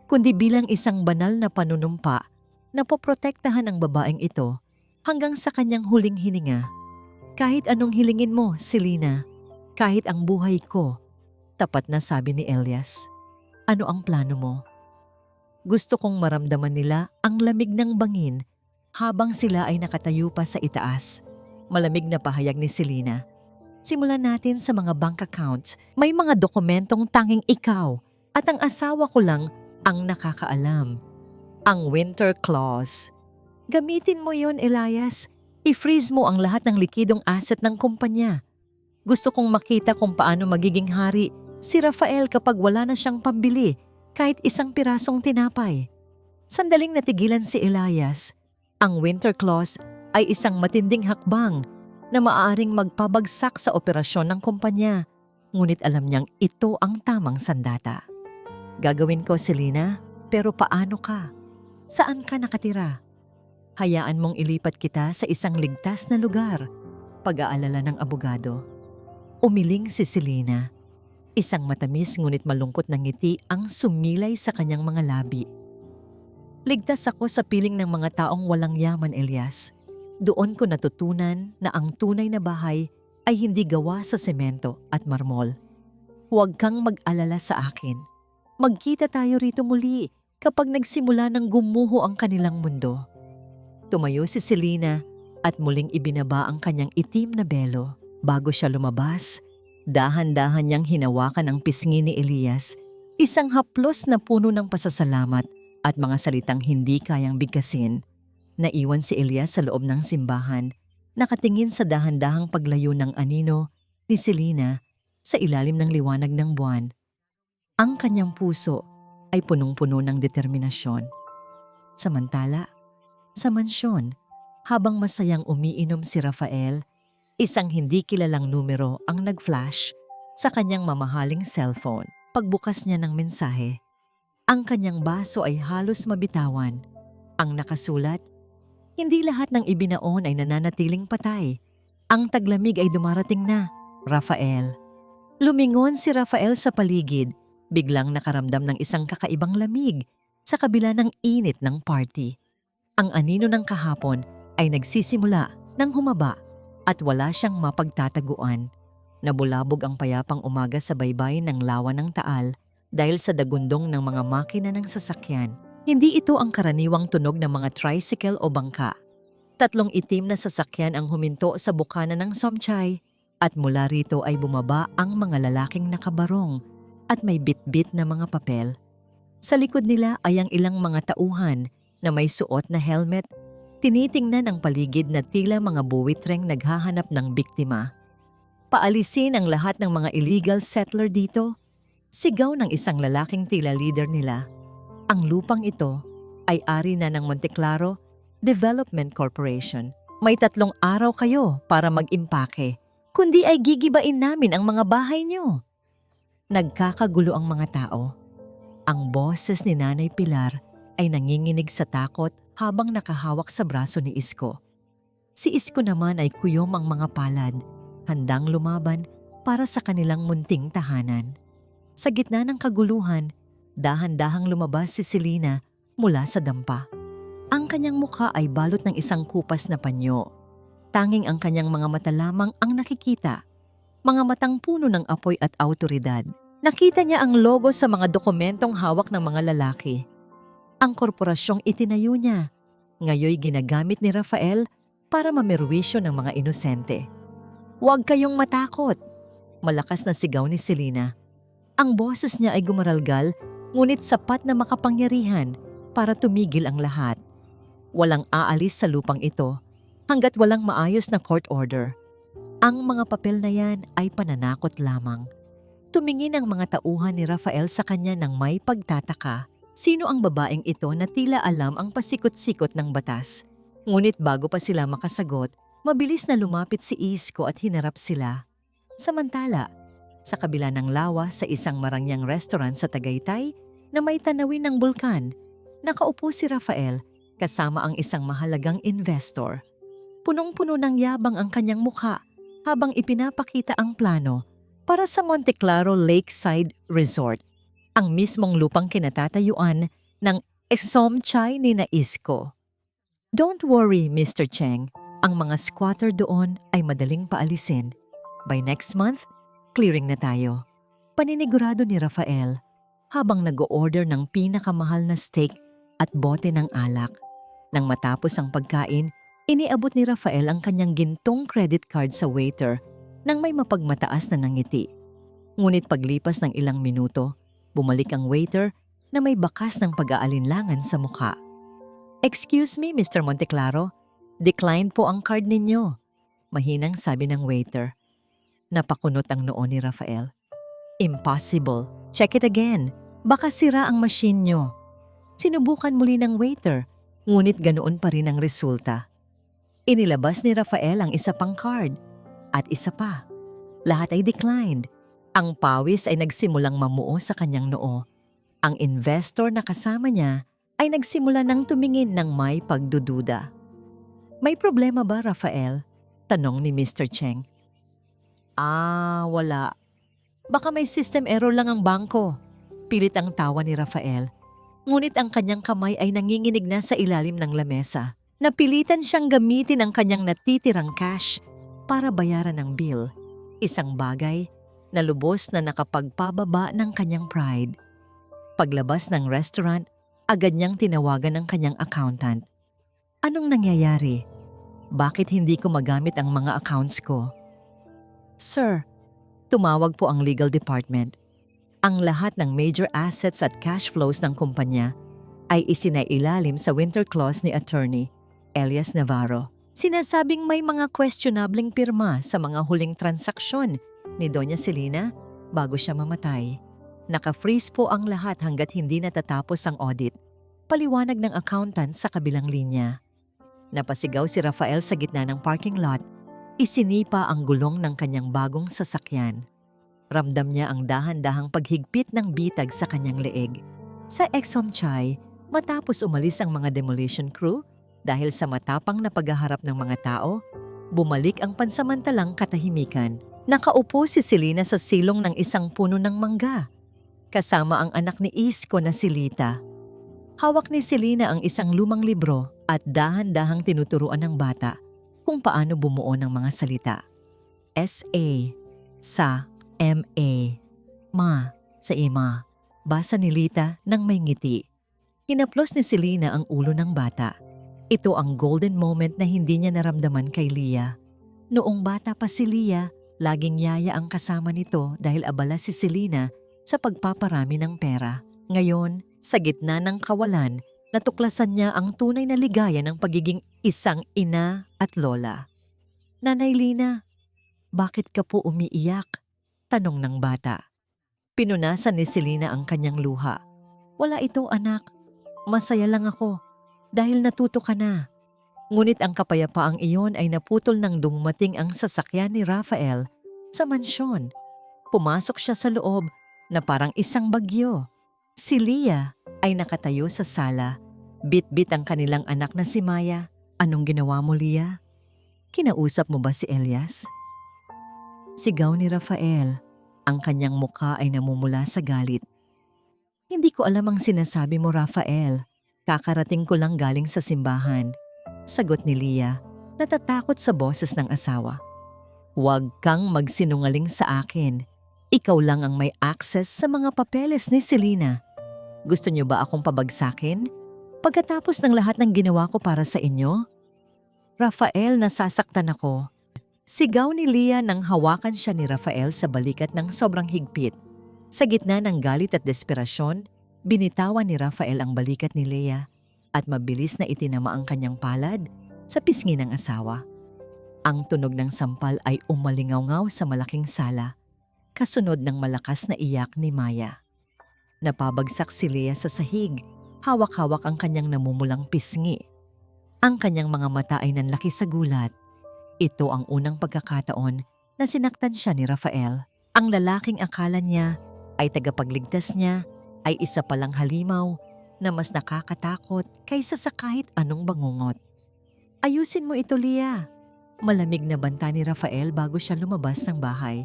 kundi bilang isang banal na panunumpa na poprotektahan ang babaeng ito hanggang sa kanyang huling hininga. Kahit anong hilingin mo, Selena, kahit ang buhay ko, tapat na, sabi ni Elias. Ano ang plano mo? Gusto kong maramdaman nila ang lamig ng bangin habang sila ay nakatayo pa sa itaas. Malamig na pahayag ni Selena. Simulan natin sa mga bank accounts. May mga dokumentong tanging ikaw at ang asawa ko lang ang nakakaalam. Ang winter clause. Gamitin mo yon, Elias. I-freeze mo ang lahat ng likidong asset ng kumpanya. Gusto kong makita kung paano magiging hari si Rafael kapag wala na siyang pambili kahit isang pirasong tinapay. Sandaling natigilan si Elias. Ang winter clause ay isang matinding hakbang na maaaring magpabagsak sa operasyon ng kumpanya. Ngunit alam niyang ito ang tamang sandata. Gagawin ko, Selena, pero paano ka? Saan ka nakatira? Hayaan mong ilipat kita sa isang ligtas na lugar, pag-aalala ng abogado. Umiling si Selena. Isang matamis ngunit malungkot na ngiti ang sumilay sa kanyang mga labi. Ligtas ako sa piling ng mga taong walang yaman, Elias. Doon ko natutunan na ang tunay na bahay ay hindi gawa sa semento at marmol. Huwag kang mag-alala sa akin. Magkita tayo rito muli kapag nagsimula ng gumuho ang kanilang mundo. Tumayo si Selena at muling ibinaba ang kanyang itim na belo. Bago siya lumabas, dahan-dahan niyang hinawakan ang pisngi ni Elias, isang haplos na puno ng pasasalamat at mga salitang hindi kayang bigkasin. Naiwan si Elias sa loob ng simbahan, nakatingin sa dahan-dahang paglayo ng anino ni Selena sa ilalim ng liwanag ng buwan. Ang kanyang puso ay punong-puno ng determinasyon. Samantala, sa mansyon, habang masayang umiinom si Rafael, isang hindi kilalang numero ang nag-flash sa kanyang mamahaling cellphone. Pagbukas niya ng mensahe, ang kanyang baso ay halos mabitawan. Ang nakasulat, hindi lahat ng ibinaon ay nananatiling patay. Ang taglamig ay dumarating na, Rafael. Lumingon si Rafael sa paligid, biglang nakaramdam ng isang kakaibang lamig sa kabila ng init ng party. Ang anino ng kahapon ay nagsisimula ng humaba at wala siyang mapagtataguan. Nabulabog ang payapang umaga sa baybayin ng lawa ng Taal dahil sa dagundong ng mga makina ng sasakyan. Hindi ito ang karaniwang tunog ng mga tricycle o bangka. 3 itim na sasakyan ang huminto sa bukana ng Somchay at mula rito ay bumaba ang mga lalaking nakabarong at may bitbit na mga papel. Sa likod nila ay ang ilang mga tauhan na may suot na helmet, tinitingnan ang paligid na tila mga buwitreng naghahanap ng biktima. Paalisin ang lahat ng mga illegal settler dito, sigaw ng isang lalaking tila leader nila. Ang lupang ito ay ari na ng Monteclaro Development Corporation. May 3 araw kayo para mag-impake, kundi ay gigibain namin ang mga bahay niyo. Nagkakagulo ang mga tao. Ang boses ni Nanay Pilar ay nanginginig sa takot habang nakahawak sa braso ni Isko. Si Isko naman ay kuyom ang mga palad, handang lumaban para sa kanilang munting tahanan. Sa gitna ng kaguluhan, dahan-dahang lumabas si Selena mula sa dampa. Ang kanyang mukha ay balot ng isang kupas na panyo. Tanging ang kanyang mga mata lamang ang nakikita. Mga matang puno ng apoy at awtoridad. Nakita niya ang logo sa mga dokumentong hawak ng mga lalaki. Ang korporasyong itinayo niya. Ngayoy ginagamit ni Rafael para mamerwisyo ng mga inosente. "Huwag kayong matakot!" Malakas na sigaw ni Selena. Ang boses niya ay gumaralgal, ngunit sapat na makapangyarihan para tumigil ang lahat. Walang aalis sa lupang ito hanggat walang maayos na court order. Ang mga papel na yan ay pananakot lamang. Tumingin ang mga tauhan ni Rafael sa kanya ng may pagtataka. Sino ang babaeng ito na tila alam ang pasikot-sikot ng batas? Ngunit bago pa sila makasagot, mabilis na lumapit si Isko at hinarap sila. Samantala, sa kabila ng lawa sa isang marangyang restaurant sa Tagaytay na may tanawin ng bulkan, nakaupo si Rafael kasama ang isang mahalagang investor. Punong-puno ng yabang ang kanyang mukha habang ipinapakita ang plano para sa Monte Claro Lakeside Resort, ang mismong lupang kinatatayuan ng Esomchay ni Isko. "Don't worry, Mr. Cheng. Ang mga squatter doon ay madaling paalisin. By next month, clearing na tayo." Paninigurado ni Rafael habang nag-o-order ng pinakamahal na steak at bote ng alak. Nang matapos ang pagkain, iniabot ni Rafael ang kanyang gintong credit card sa waiter nang may mapagmataas na nangiti. Ngunit paglipas ng ilang minuto, bumalik ang waiter na may bakas ng pag-aalinlangan sa mukha. "Excuse me, Mr. Monteclaro, declined po ang card ninyo," mahinang sabi ng waiter. Napakunot ang noo ni Rafael. "Impossible. Check it again. Baka sira ang machine nyo." Sinubukan muli ng waiter, ngunit ganoon pa rin ang resulta. Inilabas ni Rafael ang isa pang card at isa pa. Lahat ay declined. Ang pawis ay nagsimulang mamuo sa kanyang noo. Ang investor na kasama niya ay nagsimula ng tumingin ng may pagdududa. "May problema ba, Rafael?" tanong ni Mr. Cheng. Wala. Baka may system error lang ang bangko." Pilit ang tawa ni Rafael. Ngunit ang kanyang kamay ay nanginginig na sa ilalim ng lamesa. Napilitan siyang gamitin ang kanyang natitirang cash para bayaran ang bill. Isang bagay na lubos na nakapagpababa ng kanyang pride. Paglabas ng restaurant, agad niyang tinawagan ang kanyang accountant. "Anong nangyayari? Bakit hindi ko magamit ang mga accounts ko?" "Sir," tumawag po ang legal department. "Ang lahat ng major assets at cash flows ng kumpanya ay isinailalim sa winter clause ni Attorney Elias Navarro. Sinasabing may mga questionableng pirma sa mga huling transaksyon ni Doña Selena bago siya mamatay. Naka-freeze po ang lahat hanggat hindi natatapos ang audit." Paliwanag ng accountant sa kabilang linya. Napasigaw si Rafael sa gitna ng parking lot. Isinipa ang gulong ng kanyang bagong sasakyan. Ramdam niya ang dahan-dahang paghigpit ng bitag sa kanyang leeg. Sa Esomchay, matapos umalis ang mga demolition crew dahil sa matapang na paghaharap ng mga tao, bumalik ang pansamantalang katahimikan. Nakaupo si Selena sa silong ng isang puno ng mangga, kasama ang anak ni Isko na si Lita. Hawak ni Selena ang isang lumang libro at dahan-dahang tinuturuan ng bata kung paano bumuo ng mga salita. S.A. Sa M.A. Ma sa ima. Basa ni Lita nang may ngiti. Hinaplos ni Selena ang ulo ng bata. Ito ang golden moment na hindi niya naramdaman kay Lia. Noong bata pa si Lia, laging yaya ang kasama nito dahil abala si Selena sa pagpaparami ng pera. Ngayon, sa gitna ng kawalan, natuklasan niya ang tunay na ligaya ng pagiging isang ina at lola. "Nanay Lina, bakit ka po umiiyak?" tanong ng bata. Pinunasan ni Selena ang kanyang luha. "Wala ito, anak. Masaya lang ako dahil natuto ka na." Ngunit ang kapayapaang iyon ay naputol nang dumating ang sasakyan ni Rafael sa mansyon. Pumasok siya sa loob na parang isang bagyo. Si Lia ay nakatayo sa sala. Bit-bit ang kanilang anak na si Maya. "Anong ginawa mo, Lia? Kinausap mo ba si Elias?" Sigaw ni Rafael. Ang kanyang mukha ay namumula sa galit. "Hindi ko alam ang sinasabi mo, Rafael. Kakarating ko lang galing sa simbahan." Sagot ni Lia, natatakot sa boses ng asawa. "Huwag kang magsinungaling sa akin. Ikaw lang ang may access sa mga papeles ni Selena. Gusto niyo ba akong pabagsakin? Pagkatapos ng lahat ng ginawa ko para sa inyo? Rafael, nasasaktan ako. Sigaw ni Leah nang hawakan siya ni Rafael sa balikat ng sobrang higpit. Sa gitna ng galit at desperasyon, binitawan ni Rafael ang balikat ni Leah at mabilis na itinama ang kanyang palad sa pisngi ng asawa. Ang tunog ng sampal ay umalingaw-ngaw sa malaking sala, kasunod ng malakas na iyak ni Maya. Napabagsak si Leah sa sahig, hawak-hawak ang kanyang namumulang pisngi. Ang kanyang mga mata ay nanlaki sa gulat. Ito ang unang pagkakataon na sinaktan siya ni Rafael. Ang lalaking akala niya ay tagapagligtas niya ay isa palang halimaw na mas nakakatakot kaysa sa kahit anong bangungot. Ayusin mo ito, Leah. Malamig na banta ni Rafael bago siya lumabas ng bahay.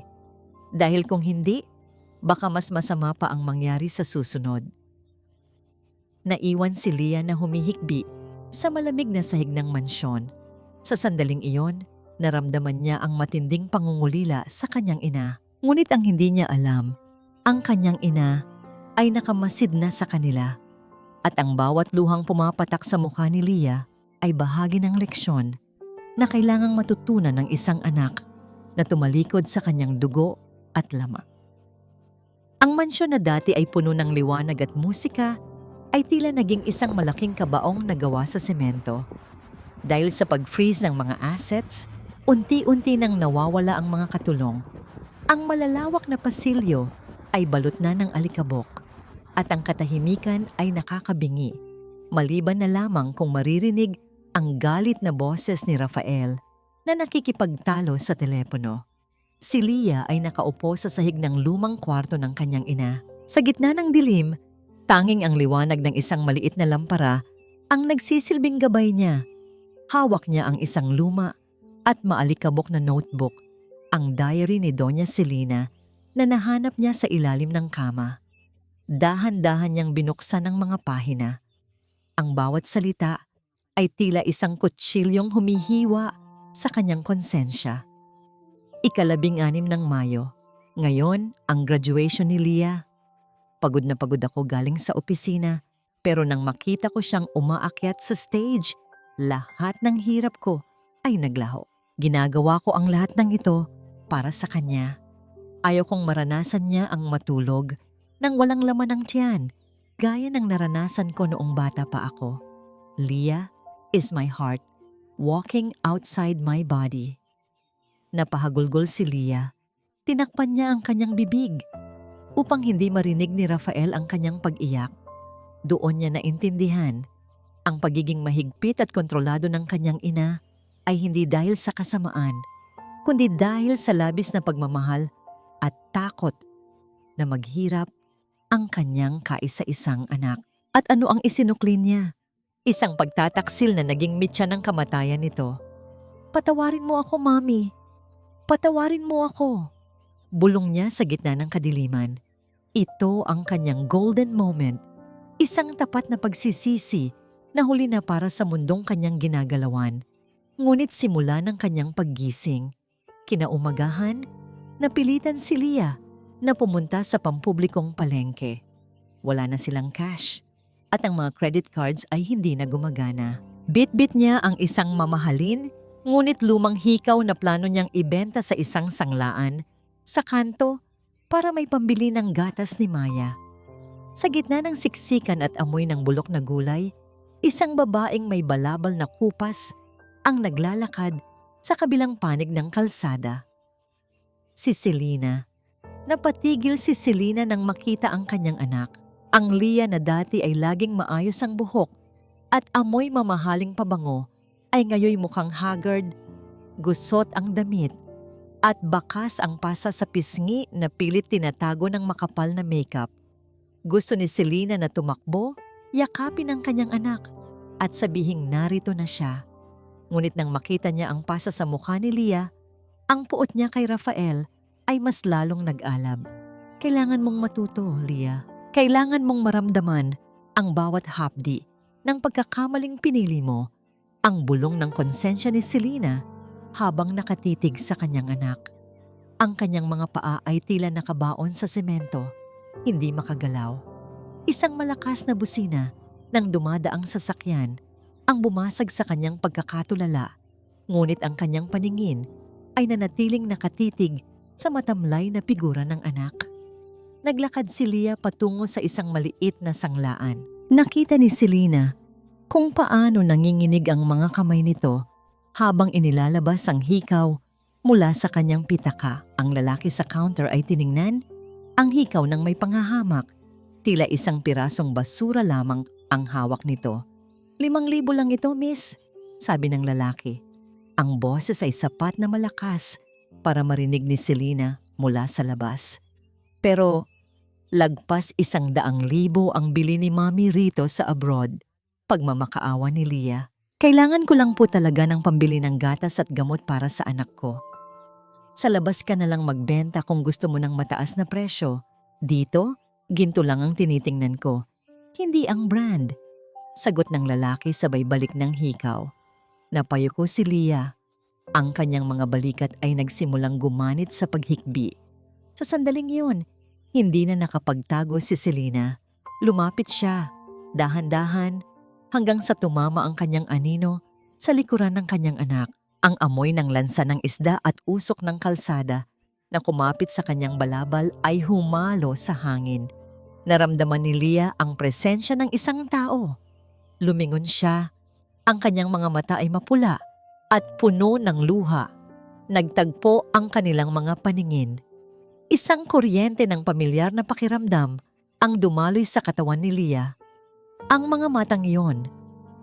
Dahil kung hindi, baka mas masama pa ang mangyari sa susunod. Naiwan si Leah na humihikbi sa malamig na sahig ng mansyon. Sa sandaling iyon, naramdaman niya ang matinding pangungulila sa kanyang ina. Ngunit ang hindi niya alam, ang kanyang ina ay nakamasid na sa kanila. At ang bawat luhang pumapatak sa mukha ni Leah ay bahagi ng leksyon na kailangang matutunan ng isang anak na tumalikod sa kanyang dugo at lama. Ang mansyon na dati ay puno ng liwanag at musika ay tila naging isang malaking kabaong na gawa sa semento. Dahil sa pag-freeze ng mga assets, unti-unti nang nawawala ang mga katulong. Ang malalawak na pasilyo ay balot na ng alikabok at ang katahimikan ay nakakabingi, maliban na lamang kung maririnig ang galit na boses ni Rafael na nakikipagtalo sa telepono. Si Leah ay nakaupo sa sahig ng lumang kwarto ng kanyang ina. Sa gitna ng dilim, tanging ang liwanag ng isang maliit na lampara ang nagsisilbing gabay niya. Hawak niya ang isang luma at maalikabok na notebook, ang diary ni Doña Celina na nahanap niya sa ilalim ng kama. Dahan-dahan niyang binuksan ang mga pahina. Ang bawat salita ay tila isang kutsilyong humihiwa sa kanyang konsensya. Ika-16 ng Mayo. Ngayon, ang graduation ni Leah. Pagod na pagod ako galing sa opisina, pero nang makita ko siyang umaakyat sa stage, lahat ng hirap ko ay naglaho. Ginagawa ko ang lahat ng ito para sa kanya. Ayaw kong maranasan niya ang matulog nang walang laman ng tiyan, gaya ng naranasan ko noong bata pa ako. Leah is my heart, walking outside my body. Napahagulgol si Leah. Tinakpan niya ang kanyang bibig upang hindi marinig ni Rafael ang kanyang pag-iyak. Doon niya naintindihan ang pagiging mahigpit at kontrolado ng kanyang ina ay hindi dahil sa kasamaan, kundi dahil sa labis na pagmamahal at takot na maghirap ang kanyang kaisa-isang anak. At ano ang isinukli niya? Isang pagtataksil na naging mitya ng kamatayan nito. "Patawarin mo ako, Mami. Patawarin mo ako." Bulong niya sa gitna ng kadiliman. Ito ang kanyang golden moment, isang tapat na pagsisisi na huli na para sa mundong kanyang ginagalawan. Ngunit simula ng kanyang paggising, kinaumagahan, napilitan si Leah na pumunta sa pampublikong palengke. Wala na silang cash at ang mga credit cards ay hindi na gumagana. Bit-bit niya ang isang mamahalin, ngunit lumang hikaw na plano niyang ibenta sa isang sanglaan sa kanto para may pambili ng gatas ni Maya. Sa gitna ng siksikan at amoy ng bulok na gulay, isang babaeng may balabal na kupas ang naglalakad sa kabilang panig ng kalsada. Si Celina. Napatigil si Celina nang makita ang kanyang anak. Ang Leah na dati ay laging maayos ang buhok at amoy mamahaling pabango ay ngayoy mukhang haggard, gusot ang damit at bakas ang pasa sa pisngi na pilit tinatago ng makapal na makeup. Gusto ni Celina na tumakbo, yakapin ang kanyang anak at sabihing narito na siya. Ngunit nang makita niya ang pasa sa mukha ni Leah, ang puot niya kay Rafael ay mas lalong nag-alab. Kailangan mong matuto, Leah. Kailangan mong maramdaman ang bawat hapdi ng pagkakamaling pinili mo. Ang bulong ng konsensya ni Celina habang nakatitig sa kanyang anak. Ang kanyang mga paa ay tila nakabaon sa semento, hindi makagalaw. Isang malakas na busina Nang dumadaang sasakyan, ang bumasag sa kanyang pagkakatulala, ngunit ang kanyang paningin ay nanatiling nakatitig sa matamlay na figura ng anak. Naglakad si Leah patungo sa isang maliit na sanglaan. Nakita ni Selena kung paano nanginginig ang mga kamay nito habang inilalabas ang hikaw mula sa kanyang pitaka. Ang lalaki sa counter ay tiningnan ang hikaw ng may panghahamak. Tila isang pirasong basura lamang ang hawak nito. 5,000 lang ito, miss, sabi ng lalaki. Ang boses ay sapat na malakas para marinig ni Selena mula sa labas. Pero lagpas 100,000 ang bili ni Mami rito sa abroad. Pagmamakaawa ni Leah, kailangan ko lang po talaga ng pambili ng gatas at gamot para sa anak ko. Sa labas ka na lang magbenta kung gusto mo ng mataas na presyo. Dito, ginto lang ang tinitingnan ko, hindi ang brand. Sagot ng lalaki sabay balik ng hikaw. Napayuko si Leah. Ang kanyang mga balikat ay nagsimulang gumanit sa paghikbi. Sa sandaling yun, hindi na nakapagtago si Selena. Lumapit siya, dahan-dahan, hanggang sa tumama ang kanyang anino sa likuran ng kanyang anak. Ang amoy ng lansa ng isda at usok ng kalsada na kumapit sa kanyang balabal ay humalo sa hangin. Naramdaman ni Leah ang presensya ng isang tao. Lumingon siya. Ang kanyang mga mata ay mapula at puno ng luha. Nagtagpo ang kanilang mga paningin. Isang kuryente ng pamilyar na pakiramdam ang dumaloy sa katawan ni Leah. Ang mga matang iyon,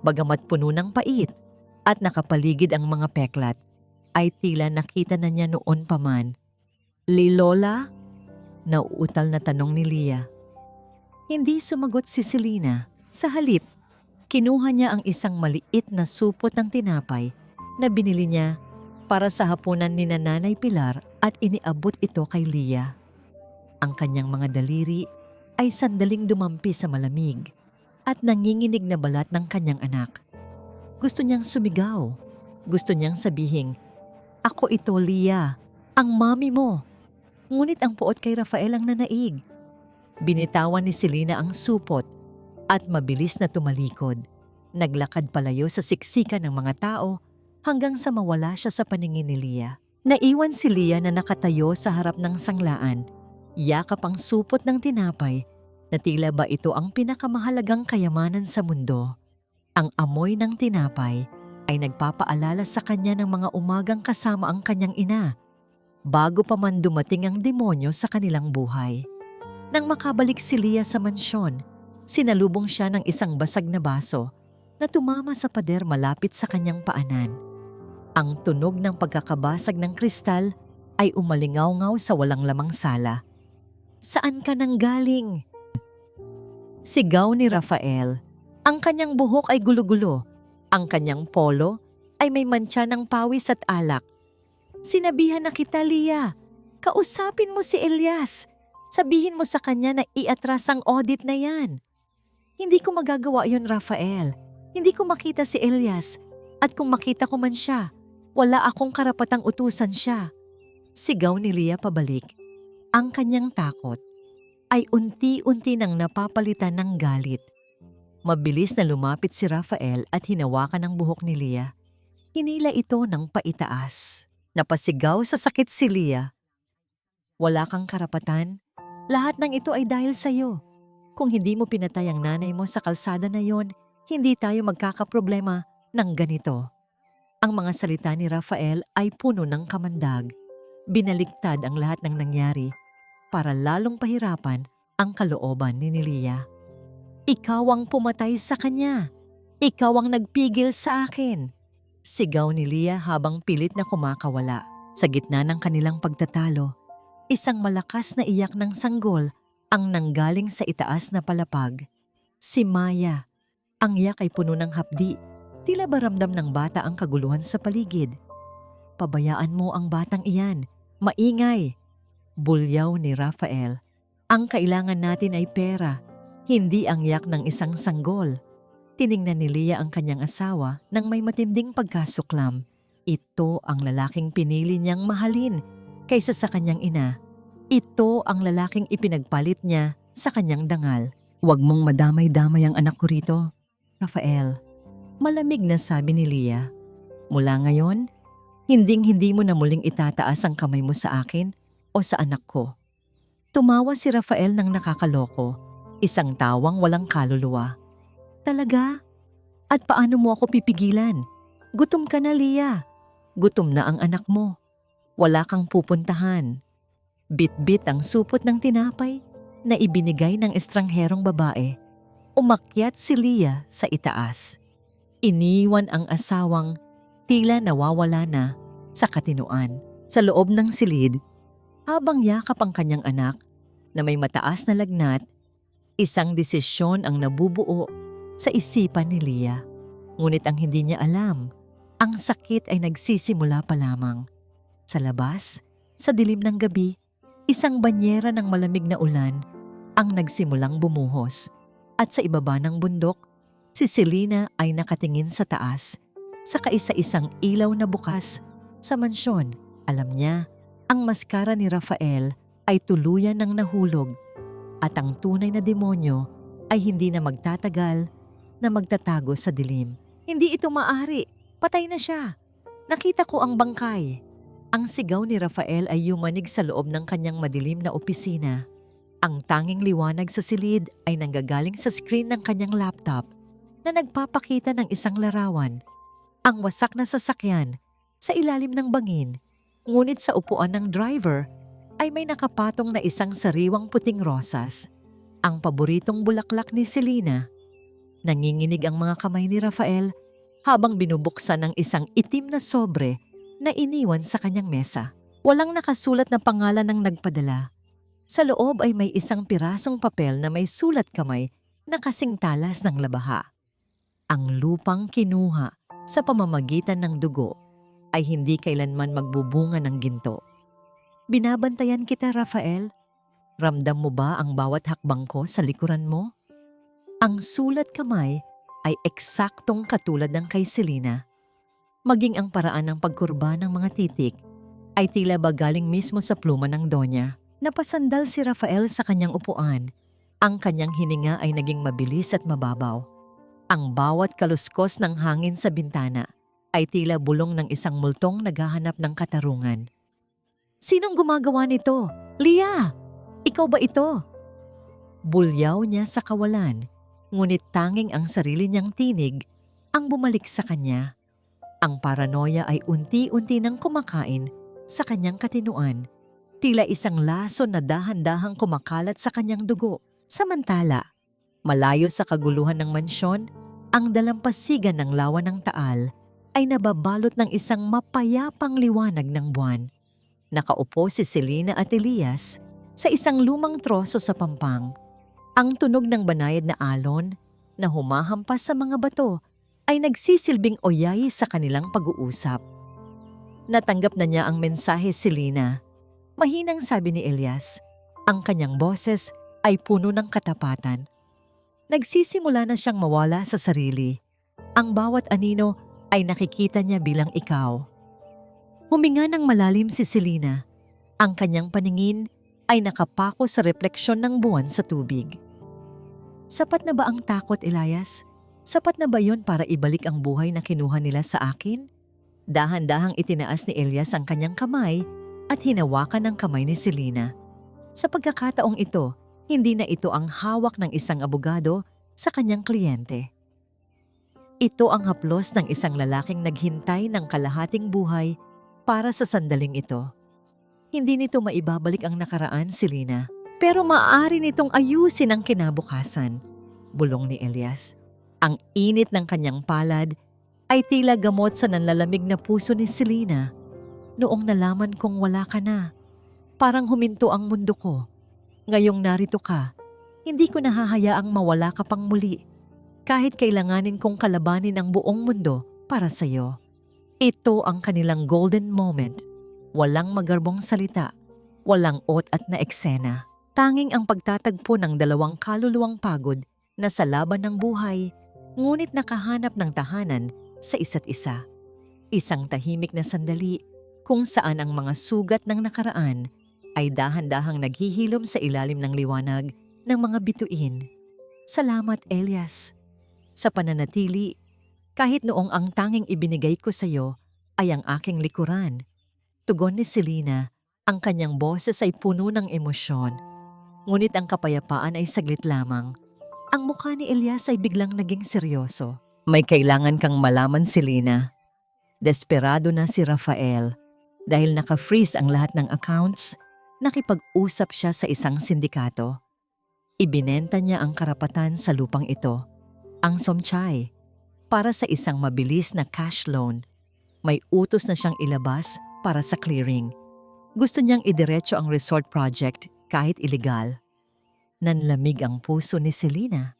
bagamat puno ng pait at nakapaligid ang mga peklat, ay tila nakita na niya noon pa man. "Lola?" Nauutal na tanong ni Leah. Hindi sumagot si Selena. Sa halip, kinuha niya ang isang maliit na supot ng tinapay na binili niya para sa hapunan ni Nanay Pilar at iniabot ito kay Leah. Ang kanyang mga daliri ay sandaling dumampi sa malamig at nanginginig na balat ng kanyang anak. Gusto niyang sumigaw. Gusto niyang sabihin, "Ako ito, Leah, ang mami mo." Ngunit ang puot kay Rafael ang nanaig. Binitawan ni Selena ang supot at mabilis na tumalikod. Naglakad palayo sa siksikan ng mga tao hanggang sa mawala siya sa paningin ni Leah. Naiwan si Leah na nakatayo sa harap ng sanglaan. Yakap ang supot ng tinapay na tila ba ito ang pinakamahalagang kayamanan sa mundo. Ang amoy ng tinapay ay nagpapaalala sa kanya ng mga umagang kasama ang kanyang ina, bago pa man dumating ang demonyo sa kanilang buhay. Nang makabalik si Leah sa mansyon, sinalubong siya ng isang basag na baso na tumama sa pader malapit sa kanyang paanan. Ang tunog ng pagkakabasag ng kristal ay umalingaw-ngaw sa walang lamang sala. "Saan ka nang galing?" Sigaw ni Rafael. Ang kanyang buhok ay gulo-gulo. Ang kanyang polo ay may mantsa ng pawis at alak. "Sinabihan na kita, Leah. Kausapin mo si Elias. Sabihin mo sa kanya na iatras ang audit na yan." "Hindi ko magagawa yon, Rafael. Hindi ko makita si Elias. At kung makita ko man siya, wala akong karapatang utusan siya." Sigaw ni Leah pabalik. Ang kanyang takot ay unti-unti nang napapalitan ng galit. Mabilis na lumapit si Rafael at hinawakan ang buhok ni Leah. Hinila ito ng paitaas. Napasigaw sa sakit si Leah. "Wala kang karapatan. Lahat ng ito ay dahil sa'yo. Kung hindi mo pinatay ang nanay mo sa kalsada na yon, hindi tayo magkakaproblema ng ganito." Ang mga salita ni Rafael ay puno ng kamandag. Binaliktad ang lahat ng nangyari para lalong pahirapan ang kalooban ni Leah. "Ikaw ang pumatay sa kanya. Ikaw ang nagpigil sa akin." Sigaw ni Leah habang pilit na kumakawala. Sa gitna ng kanilang pagtatalo, isang malakas na iyak ng sanggol ang nanggaling sa itaas na palapag. Si Maya. Ang iyak ay puno ng hapdi. Tila ba ramdam ng bata ang kaguluhan sa paligid. "Pabayaan mo ang batang iyan. Maingay." Bulyaw ni Rafael. "Ang kailangan natin ay pera, hindi ang iyak ng isang sanggol." Tiningnan ni Leah ang kanyang asawa nang may matinding pagkasuklam. Ito ang lalaking pinili niyang mahalin kaysa sa kanyang ina. Ito ang lalaking ipinagpalit niya sa kanyang dangal. "Huwag mong madamay-damay ang anak ko rito. Rafael, malamig na sabi ni Leah. Mula ngayon, hinding-hindi mo na muling itataas ang kamay mo sa akin o sa anak ko. Tumawa si Rafael ng nakakaloko, isang tawang walang kaluluwa. Talaga? At paano mo ako pipigilan? Gutom ka na, Leah. Gutom na ang anak mo. Wala kang pupuntahan. Bit-bit ang supot ng tinapay na ibinigay ng estrangherong babae. Umakyat si Leah sa itaas. Iniwan ang asawang tila nawawala na sa katinuan sa loob ng silid habang yakap ang kanyang anak na may mataas na lagnat. Isang desisyon ang nabubuo sa isipan ni Leah. Ngunit ang hindi niya alam, ang sakit ay nagsisimula pa lamang. Sa labas, sa dilim ng gabi, isang banyera ng malamig na ulan ang nagsimulang bumuhos. At sa ibaba ng bundok, si Selena ay nakatingin sa taas sa kaisa-isang ilaw na bukas sa mansyon. Alam niya, ang maskara ni Rafael ay tuluyan ng nahulog at ang tunay na demonyo ay hindi na magtatagal na magtatago sa dilim. Hindi ito maaari. Patay na siya. Nakita ko ang bangkay. Ang sigaw ni Rafael ay yumanig sa loob ng kanyang madilim na opisina. Ang tanging liwanag sa silid ay nanggagaling sa screen ng kanyang laptop na nagpapakita ng isang larawan. Ang wasak na sasakyan sa ilalim ng bangin, ngunit sa upuan ng driver ay may nakapatong na isang sariwang puting rosas. Ang paboritong bulaklak ni Selena. Nanginginig ang mga kamay ni Rafael habang binubuksan ng isang itim na sobre na iniwan sa kanyang mesa. Walang nakasulat na pangalan ng nagpadala. Sa loob ay may isang pirasong papel na may sulat kamay na kasing talas ng labaha. Ang lupang kinuha sa pamamagitan ng dugo ay hindi kailanman magbubunga ng ginto. Binabantayan kita, Rafael. Ramdam mo ba ang bawat hakbang ko sa likuran mo? Ang sulat kamay ay eksaktong katulad ng kay Selena. Maging ang paraan ng pagkurba ng mga titik ay tila ba galing mismo sa pluma ng donya. Napasandal si Rafael sa kanyang upuan. Ang kanyang hininga ay naging mabilis at mababaw. Ang bawat kaluskos ng hangin sa bintana ay tila bulong ng isang multong naghahanap ng katarungan. Sinong gumagawa nito? Leah! Ikaw ba ito? Bulyaw niya sa kawalan, ngunit tanging ang sarili niyang tinig ang bumalik sa kanya. Ang paranoia ay unti-unti nang kumakain sa kanyang katinuan. Tila isang laso na dahan-dahang kumakalat sa kanyang dugo. Samantala, malayo sa kaguluhan ng mansyon, ang dalampasigan ng lawa ng Taal ay nababalot ng isang mapayapang liwanag ng buwan. Nakaupo si Selena at Elias sa isang lumang troso sa pampang. Ang tunog ng banayad na alon na humahampas sa mga bato ay nagsisilbing oyayi sa kanilang pag-uusap. Natanggap na niya ang mensahe, Selena. Mahinang sabi ni Elias, ang kanyang boses ay puno ng katapatan. Nagsisimula na siyang mawala sa sarili. Ang bawat anino ay nakikita niya bilang ikaw. Huminga ng malalim si Selena. Ang kanyang paningin ay nakapako sa refleksyon ng buwan sa tubig. Sapat na ba ang takot, Elias? Sapat na ba yon para ibalik ang buhay na kinuha nila sa akin? Dahan-dahang itinaas ni Elias ang kanyang kamay at hinawakan ang kamay ni Selena. Sa pagkakataong ito, hindi na ito ang hawak ng isang abogado sa kanyang kliyente. Ito ang haplos ng isang lalaking naghintay ng kalahating buhay para sa sandaling ito. Hindi nito maibabalik ang nakaraan, Selena, pero maaari nitong ayusin ang kinabukasan, bulong ni Elias. Ang init ng kanyang palad ay tila gamot sa nanlalamig na puso ni Selena. Noong nalaman kong wala ka na, parang huminto ang mundo ko. Ngayong narito ka, hindi ko nahahayaang mawala ka pang muli. Kahit kailanganin kong kalabanin ang buong mundo para sa'yo. Ito ang kanilang golden moment. Walang magarbong salita, walang ot at na eksena. Tanging ang pagtatagpo ng dalawang kaluluwang pagod na sa laban ng buhay, ngunit nakahanap ng tahanan sa isa't isa. Isang tahimik na sandali kung saan ang mga sugat ng nakaraan ay dahan-dahang naghihilom sa ilalim ng liwanag ng mga bituin. Salamat, Elias. sa pananatili, kahit noong ang tanging ibinigay ko sa iyo ay ang aking likuran. Tugon ni Selena, ang kanyang boses ay puno ng emosyon. Ngunit ang kapayapaan ay saglit lamang. Ang mukha ni Elias ay biglang naging seryoso. May kailangan kang malaman, Selena. Desperado na si Rafael. Dahil naka-freeze ang lahat ng accounts, nakipag-usap siya sa isang sindikato. Ibinenta niya ang karapatan sa lupang ito, ang Somchay, para sa isang mabilis na cash loan. May utos na siyang ilabas para sa clearing. Gusto niyang idiretso ang resort project kahit iligal. Nanlamig ang puso ni Selena.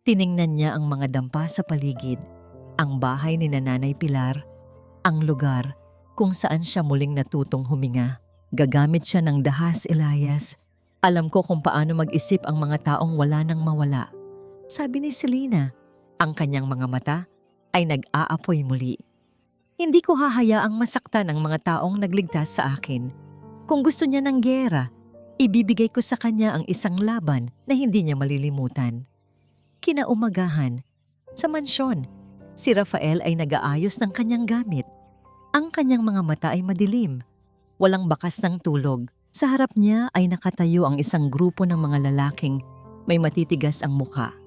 Tiningnan niya ang mga dampa sa paligid, ang bahay ni Nanay Pilar, ang lugar kung saan siya muling natutong huminga. Gagamit siya ng dahas, Elias. Alam ko kung paano mag-isip ang mga taong wala nang mawala. Sabi ni Selena, ang kanyang mga mata ay nag-aapoy muli. Hindi ko hahayaang masaktan ang mga taong nagligtas sa akin. Kung gusto niya ng giyera, ibibigay ko sa kanya ang isang laban na hindi niya malilimutan. Kinaumagahan, sa mansyon, si Rafael ay nag-aayos ng kanyang gamit. Ang kanyang mga mata ay madilim, walang bakas ng tulog. Sa harap niya ay nakatayo ang isang grupo ng mga lalaking may matitigas ang mukha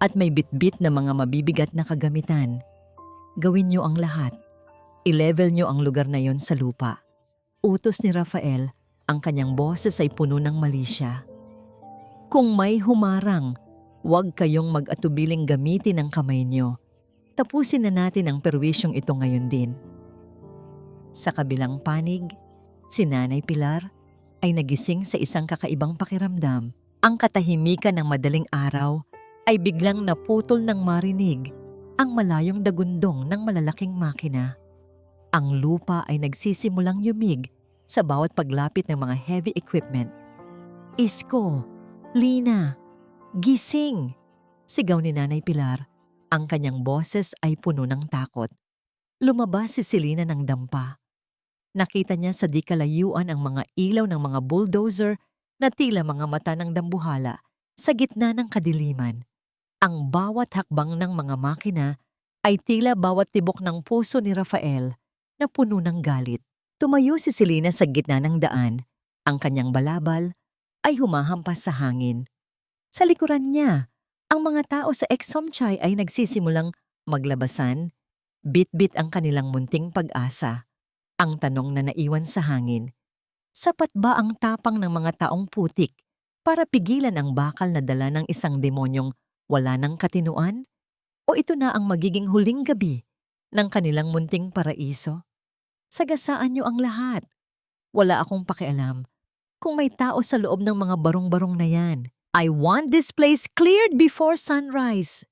at may bitbit na mga mabibigat na kagamitan. Gawin niyo ang lahat. I-level niyo ang lugar na yon sa lupa. Utos ni Rafael, ang kanyang boses ay puno ng malisya. Kung may humarang, huwag kayong mag-atubiling gamitin ang kamay niyo. Tapusin na natin ang perwisyong ito ngayon din. Sa kabilang panig, si Nanay Pilar ay nagising sa isang kakaibang pakiramdam. Ang katahimikan ng madaling araw ay biglang naputol ng marinig ang malayong dagundong ng malalaking makina. Ang lupa ay nagsisimulang yumig sa bawat paglapit ng mga heavy equipment. Isko, Lina, gising! Sigaw ni Nanay Pilar. Ang kanyang boses ay puno ng takot. Lumabas si Selena ng dampa. Nakita niya sa di kalayuan ang mga ilaw ng mga bulldozer na tila mga mata ng dambuhala sa gitna ng kadiliman. Ang bawat hakbang ng mga makina ay tila bawat tibok ng puso ni Rafael na puno ng galit. Tumayo si Selena sa gitna ng daan. Ang kanyang balabal ay humahampas sa hangin. Sa likuran niya, ang mga tao sa Somchay ay nagsisimulang maglabasan, bit-bit ang kanilang munting pag-asa. Ang tanong na naiwan sa hangin, sapat ba ang tapang ng mga taong putik para pigilan ang bakal na dala ng isang demonyong wala ng katinuan? O ito na ang magiging huling gabi ng kanilang munting paraiso? Sagasaan niyo ang lahat. Wala akong pakialam kung may tao sa loob ng mga barong-barong na yan. I want this place cleared before sunrise.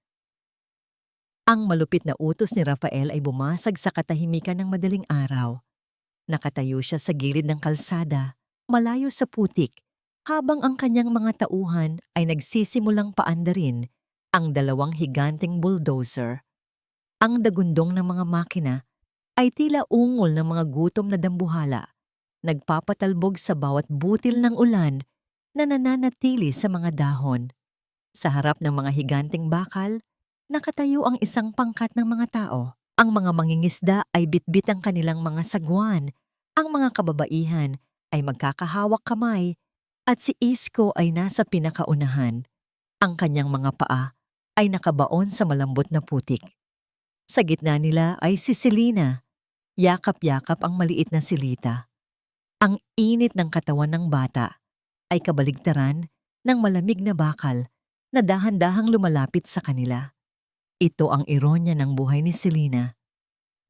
Ang malupit na utos ni Rafael ay bumasag sa katahimikan ng madaling araw. Nakatayo siya sa gilid ng kalsada, malayo sa putik, habang ang kanyang mga tauhan ay nagsisimulang paandarin ang dalawang higanting bulldozer. Ang dagundong ng mga makina ay tila ungol ng mga gutom na dambuhala, nagpapatalbog sa bawat butil ng ulan na nananatili sa mga dahon. Sa harap ng mga higanting bakal, nakatayo ang isang pangkat ng mga tao. Ang mga mangingisda ay bitbit ang kanilang mga sagwan. Ang mga kababaihan ay magkakahawak kamay at si Isko ay nasa pinakaunahan. Ang kanyang mga paa ay nakabaon sa malambot na putik. Sa gitna nila ay si Selena. Yakap-yakap ang maliit na silita. Ang init ng katawan ng bata ay kabaligtaran ng malamig na bakal na dahan-dahang lumalapit sa kanila. Ito ang ironya ng buhay ni Selena.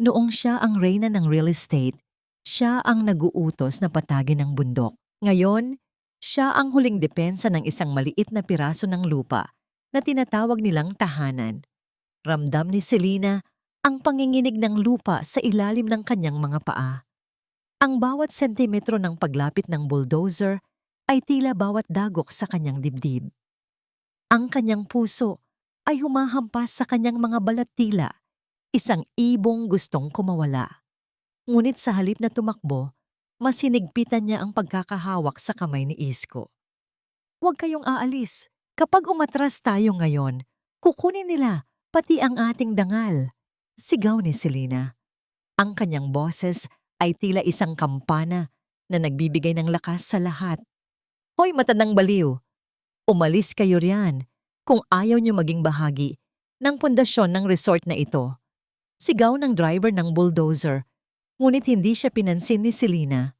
Noong siya ang reyna ng real estate, siya ang naguutos na patagin ang bundok. Ngayon, siya ang huling depensa ng isang maliit na piraso ng lupa na tinatawag nilang tahanan. Ramdam ni Selena ang panginginig ng lupa sa ilalim ng kanyang mga paa. Ang bawat sentimetro ng paglapit ng bulldozer ay tila bawat dagok sa kanyang dibdib. Ang kanyang puso ay humahampas sa kanyang mga balat tila, isang ibong gustong kumawala. Ngunit sa halip na tumakbo, mas hinigpitan niya ang pagkakahawak sa kamay ni Isko. Huwag kayong aalis. Kapag umatras tayo ngayon, kukunin nila Pati ang ating dangal, sigaw ni Selena. Ang kanyang boses ay tila isang kampana na nagbibigay ng lakas sa lahat. Hoy matandang baliw! Umalis kayo riyan kung ayaw niyo maging bahagi ng pundasyon ng resort na ito. Sigaw ng driver ng bulldozer, ngunit hindi siya pinansin ni Selena.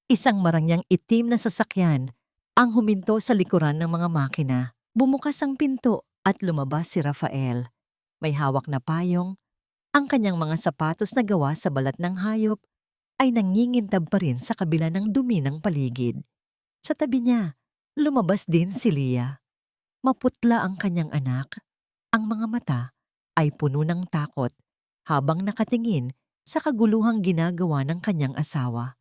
Isang marangyang itim na sasakyan ang huminto sa likuran ng mga makina. Bumukas ang pinto at lumabas si Rafael. May hawak na payong, ang kanyang mga sapatos na gawa sa balat ng hayop ay nangingintab pa rin sa kabila ng dumi ng paligid. Sa tabi niya, lumabas din si Leah. Maputla ang kanyang anak. Ang mga mata ay puno ng takot habang nakatingin sa kaguluhang ginagawa ng kanyang asawa.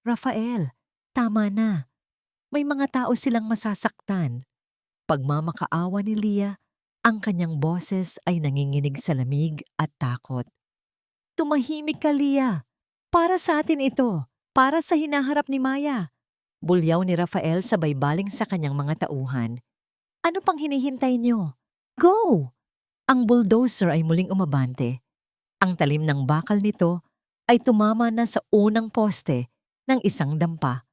Rafael, tama na. May mga tao silang masasaktan. Pagmamakaawa ni Leah, ang kanyang boses ay nanginginig sa lamig at takot. Tumahimik ka, Leah. Para sa atin ito. Para sa hinaharap ni Maya. Bulyaw ni Rafael sabay baling sa kanyang mga tauhan. Ano pang hinihintay niyo? Go! Ang bulldozer ay muling umabante. Ang talim ng bakal nito ay tumama na sa unang poste ng isang dampa.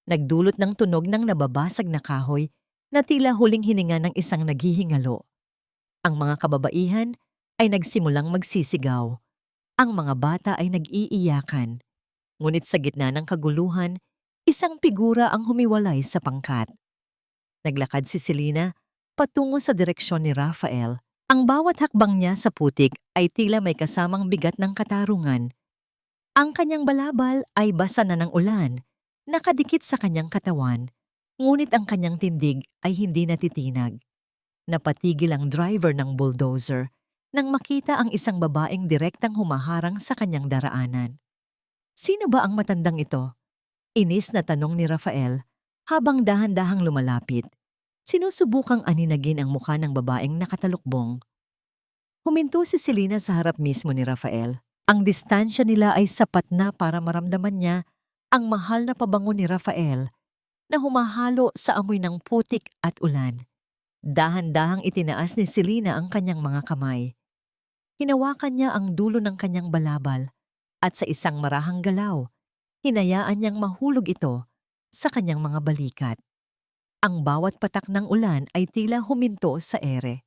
Nagdulot ng tunog ng nababasag na kahoy na tila huling hininga ng isang naghihingalo. Ang mga kababaihan ay nagsimulang magsisigaw. Ang mga bata ay nag-iiyakan. Ngunit sa gitna ng kaguluhan, isang figura ang humiwalay sa pangkat. Naglakad si Selena patungo sa direksyon ni Rafael. Ang bawat hakbang niya sa putik ay tila may kasamang bigat ng katarungan. Ang kanyang balabal ay basa na ng ulan, nakadikit sa kanyang katawan, ngunit ang kanyang tindig ay hindi natitinag. Napatigil ang driver ng bulldozer nang makita ang isang babaeng direktang humaharang sa kanyang daraanan. Sino ba ang matandang ito? Inis na tanong ni Rafael habang dahan-dahang lumalapit. Sinusubukang aninagin ang mukha ng babaeng nakatalukbong. Huminto si Selena sa harap mismo ni Rafael. Ang distansya nila ay sapat na para maramdaman niya ang mahal na pabango ni Rafael na humahalo sa amoy ng putik at ulan. Dahan-dahang itinaas ni Selena ang kanyang mga kamay. Hinawakan niya ang dulo ng kanyang balabal at sa isang marahang galaw, hinayaan niyang mahulog ito sa kanyang mga balikat. Ang bawat patak ng ulan ay tila huminto sa ere.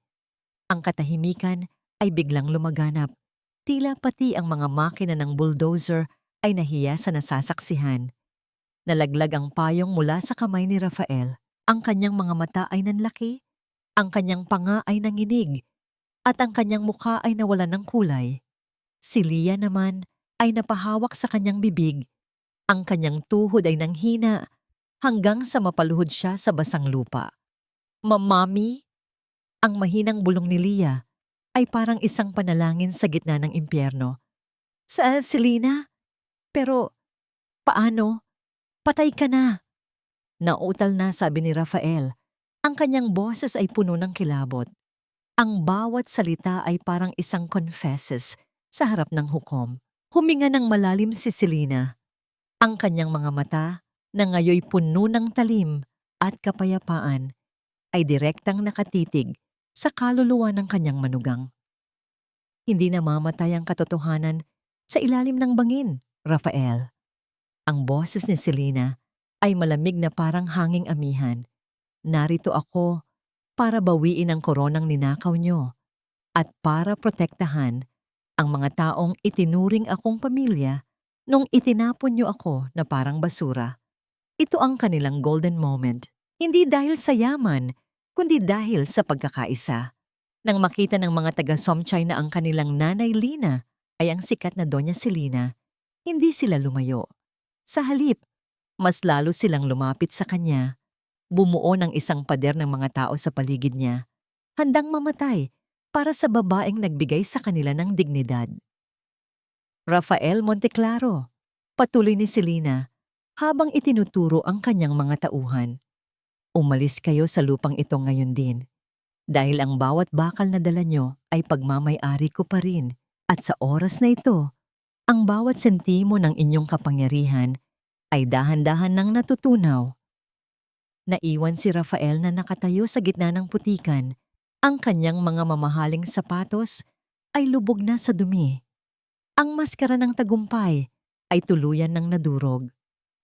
Ang katahimikan ay biglang lumaganap. Tila pati ang mga makina ng bulldozer ay nahiya sa nasasaksihan. Nalaglag ang payong mula sa kamay ni Rafael. Ang kanyang mga mata ay nanlaki, ang kanyang panga ay nanginig, at ang kanyang mukha ay nawalan ng kulay. Si Leah naman ay napahawak sa kanyang bibig. Ang kanyang tuhod ay nanghina hanggang sa mapaluhod siya sa basang lupa. Mami? Ang mahinang bulong ni Leah ay parang isang panalangin sa gitna ng impyerno. Selena? Pero paano? Patay ka na. Nautal na, sabi ni Rafael. Ang kanyang boses ay puno ng kilabot. Ang bawat salita ay parang isang confesses sa harap ng hukom. Huminga ng malalim si Selena. Ang kanyang mga mata, na ngayoy puno ng talim at kapayapaan, ay direktang nakatitig sa kaluluwa ng kanyang manugang. Hindi namamatay ang katotohanan sa ilalim ng bangin, Rafael. Ang boses ni Selena ay malamig na parang hanging amihan. Narito ako para bawiin ang koronang ninakaw nyo at para protektahan ang mga taong itinuring akong pamilya nung itinapon nyo ako na parang basura. Ito ang kanilang golden moment, hindi dahil sa yaman, kundi dahil sa pagkakaisa. Nang makita ng mga taga-Somchay na ang kanilang nanay Lina ay ang sikat na Doña Selena, hindi sila lumayo. Sa halip, mas lalo silang lumapit sa kanya. Bumuo ng isang pader ng mga tao sa paligid niya, handang mamatay para sa babaeng nagbigay sa kanila ng dignidad. Rafael Monteclaro, patuloy ni Selena habang itinuturo ang kanyang mga tauhan. Umalis kayo sa lupang ito ngayon din, dahil ang bawat bakal na dala nyo ay pagmamay-ari ko pa rin, at sa oras na ito, ang bawat sentimo ng inyong kapangyarihan ay dahan-dahan nang natutunaw. Naiwan si Rafael na nakatayo sa gitna ng putikan, Ang kanyang mga mamahaling sapatos ay lubog na sa dumi. Ang maskara ng tagumpay ay tuluyan ng nadurog.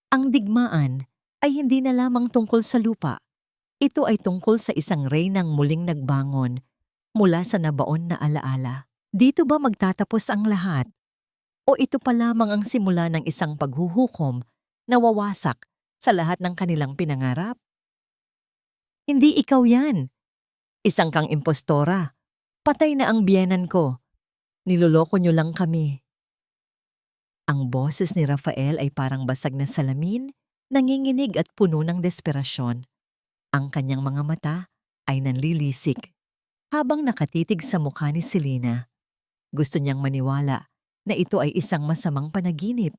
Ang digmaan ay hindi na lamang tungkol sa lupa. Ito ay tungkol sa isang reynang muling nagbangon mula sa nabaon na alaala. Dito ba magtatapos ang lahat? O ito pa lamang ang simula ng isang paghuhukom na wawasak sa lahat ng kanilang pinangarap? Hindi ikaw yan. Isang kang impostora. Patay na ang biyenan ko. Niloloko niyo lang kami. Ang boses ni Rafael ay parang basag na salamin, nanginginig at puno ng desperasyon. Ang kanyang mga mata ay nanlilisik habang nakatitig sa mukha ni Selena. Gusto niyang maniwala na ito ay isang masamang panaginip,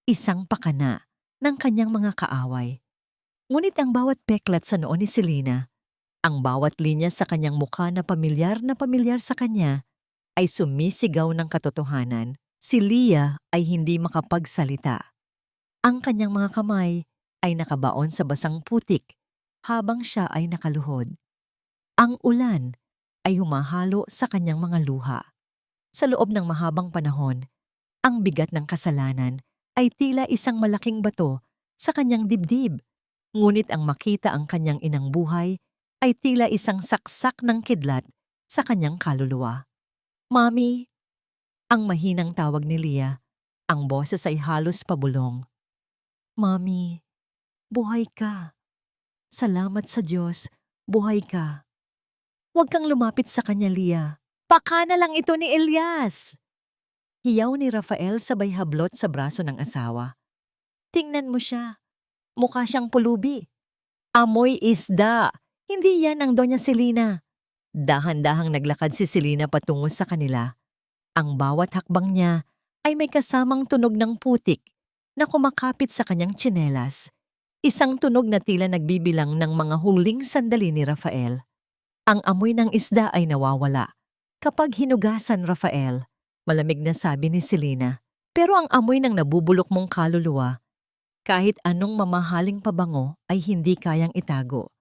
isang pakana ng kanyang mga kaaway. Ngunit ang bawat peklat sa noo ni Selena, ang bawat linya sa kanyang mukha na pamilyar sa kanya, ay sumisigaw ng katotohanan. Si Leah ay hindi makapagsalita. Ang kanyang mga kamay ay nakabaon sa basang putik habang siya ay nakaluhod. Ang ulan ay humahalo sa kanyang mga luha. Sa loob ng mahabang panahon, ang bigat ng kasalanan ay tila isang malaking bato sa kanyang dibdib. Ngunit ang makita ang kanyang inang buhay ay tila isang saksak ng kidlat sa kanyang kaluluwa. Mami, ang mahinang tawag ni Leah, ang boses ay halos pabulong. Mami, buhay ka. Salamat sa Diyos, buhay ka. Huwag kang lumapit sa kanya, Leah. Baka na lang ito ni Elias. Hiyaw ni Rafael sabay hablot sa braso ng asawa. Tingnan mo siya. Mukha siyang pulubi. Amoy isda. Hindi yan ang Doña Selena. Dahan-dahang naglakad si Selena patungo sa kanila. Ang bawat hakbang niya ay may kasamang tunog ng putik na kumakapit sa kanyang tsinelas. Isang tunog na tila nagbibilang ng mga huling sandali ni Rafael. Ang amoy ng isda ay nawawala. Kapag hinugasan, Rafael, malamig na sabi ni Selena. Pero ang amoy ng nabubulok mong kaluluwa, kahit anong mamahaling pabango ay hindi kayang itago.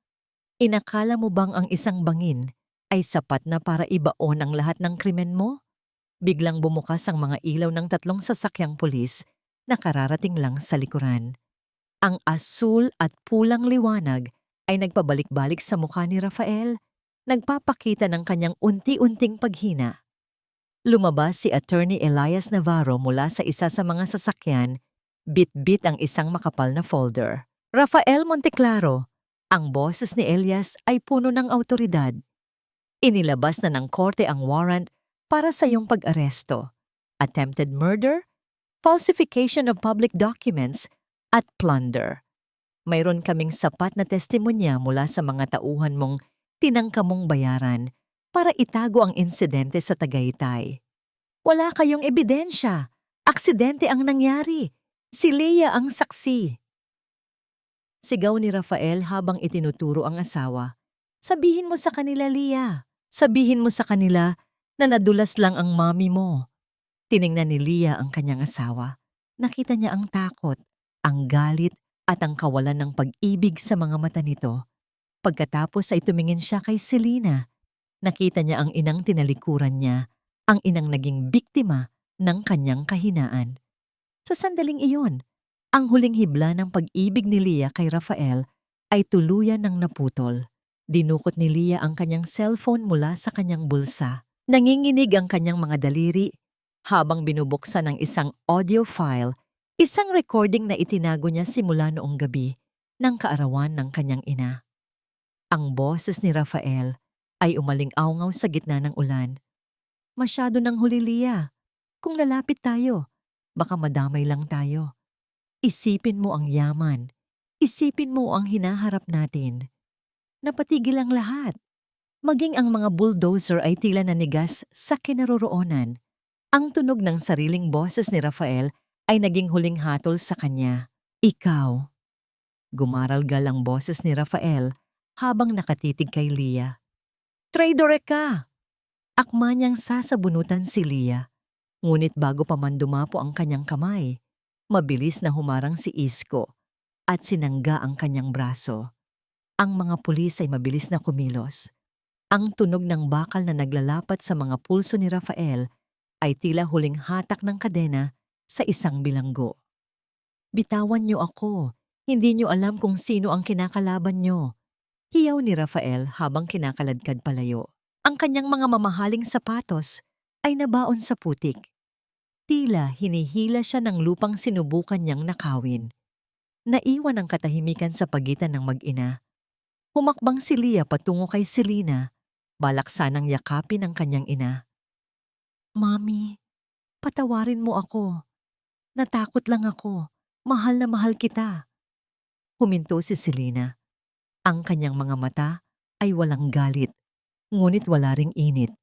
Inakala mo bang ang isang bangin ay sapat na para ibaon ang lahat ng krimen mo? Biglang bumukas ang mga ilaw ng 3 sasakyang pulis na kararating lang sa likuran. Ang asul at pulang liwanag ay nagpabalik-balik sa mukha ni Rafael, nagpapakita ng kanyang unti-unting paghina. Lumabas si Attorney Elias Navarro mula sa isa sa mga sasakyan, bit-bit ang isang makapal na folder. Rafael Monteclaro, ang boses ni Elias ay puno ng awtoridad. Inilabas na ng korte ang warrant para sa iyong pag-aresto, attempted murder, falsification of public documents, at plunder. Mayroon kaming sapat na testimonya mula sa mga tauhan mong tinangka mong bayaran para itago ang insidente sa Tagaytay. Wala kayong ebidensya. Aksidente ang nangyari. Si Leah ang saksi. Sigaw ni Rafael habang itinuturo ang asawa. Sabihin mo sa kanila, Leah. Sabihin mo sa kanila na nadulas lang ang mami mo. Tiningnan ni Leah ang kanyang asawa. Nakita niya ang takot, ang galit at ang kawalan ng pag-ibig sa mga mata nito. Pagkatapos ay tumingin siya kay Selena. Nakita niya ang inang tinalikuran niya, ang inang naging biktima ng kanyang kahinaan. Sa sandaling iyon, ang huling hibla ng pag-ibig ni Leah kay Rafael ay tuluyan ng naputol. Dinukot ni Leah ang kanyang cellphone mula sa kanyang bulsa. Nanginginig ang kanyang mga daliri habang binubuksan ang isang audio file, isang recording na itinago niya simula noong gabi ng kaarawan ng kanyang ina. Ang boses ni Rafael ay umaling-awngaw sa gitna ng ulan. Masyado nang huli, Leah. Kung lalapit tayo, baka madamay lang tayo. Isipin mo ang yaman. Isipin mo ang hinaharap natin. Napatigil ang lahat. Maging ang mga bulldozer ay tila nanigas sa kinaroroonan. Ang tunog ng sariling boses ni Rafael ay naging huling hatol sa kanya. Ikaw. Gumaralgal ang boses ni Rafael habang nakatitig kay Leah. Traidor ka! Akma niyang sasabunutan si Leah. Ngunit bago pa man dumapo ang kanyang kamay, mabilis na humarang si Isko at sinangga ang kanyang braso. Ang mga pulis ay mabilis na kumilos. Ang tunog ng bakal na naglalapat sa mga pulso ni Rafael ay tila huling hatak ng kadena sa isang bilanggo. Bitawan niyo ako. Hindi niyo alam kung sino ang kinakalaban niyo. Hiyaw ni Rafael habang kinakaladkad palayo. Ang kanyang mga mamahaling sapatos ay nabaon sa putik. Tila hinihila siya ng lupang sinubukan niyang nakawin. Naiwan ang katahimikan sa pagitan ng mag-ina. Humakbang si Leah patungo kay Selena, balak sanang yakapin ang kanyang ina. Mami, patawarin mo ako. Natakot lang ako. Mahal na mahal kita. Huminto si Selena. Ang kanyang mga mata ay walang galit, ngunit wala ring init.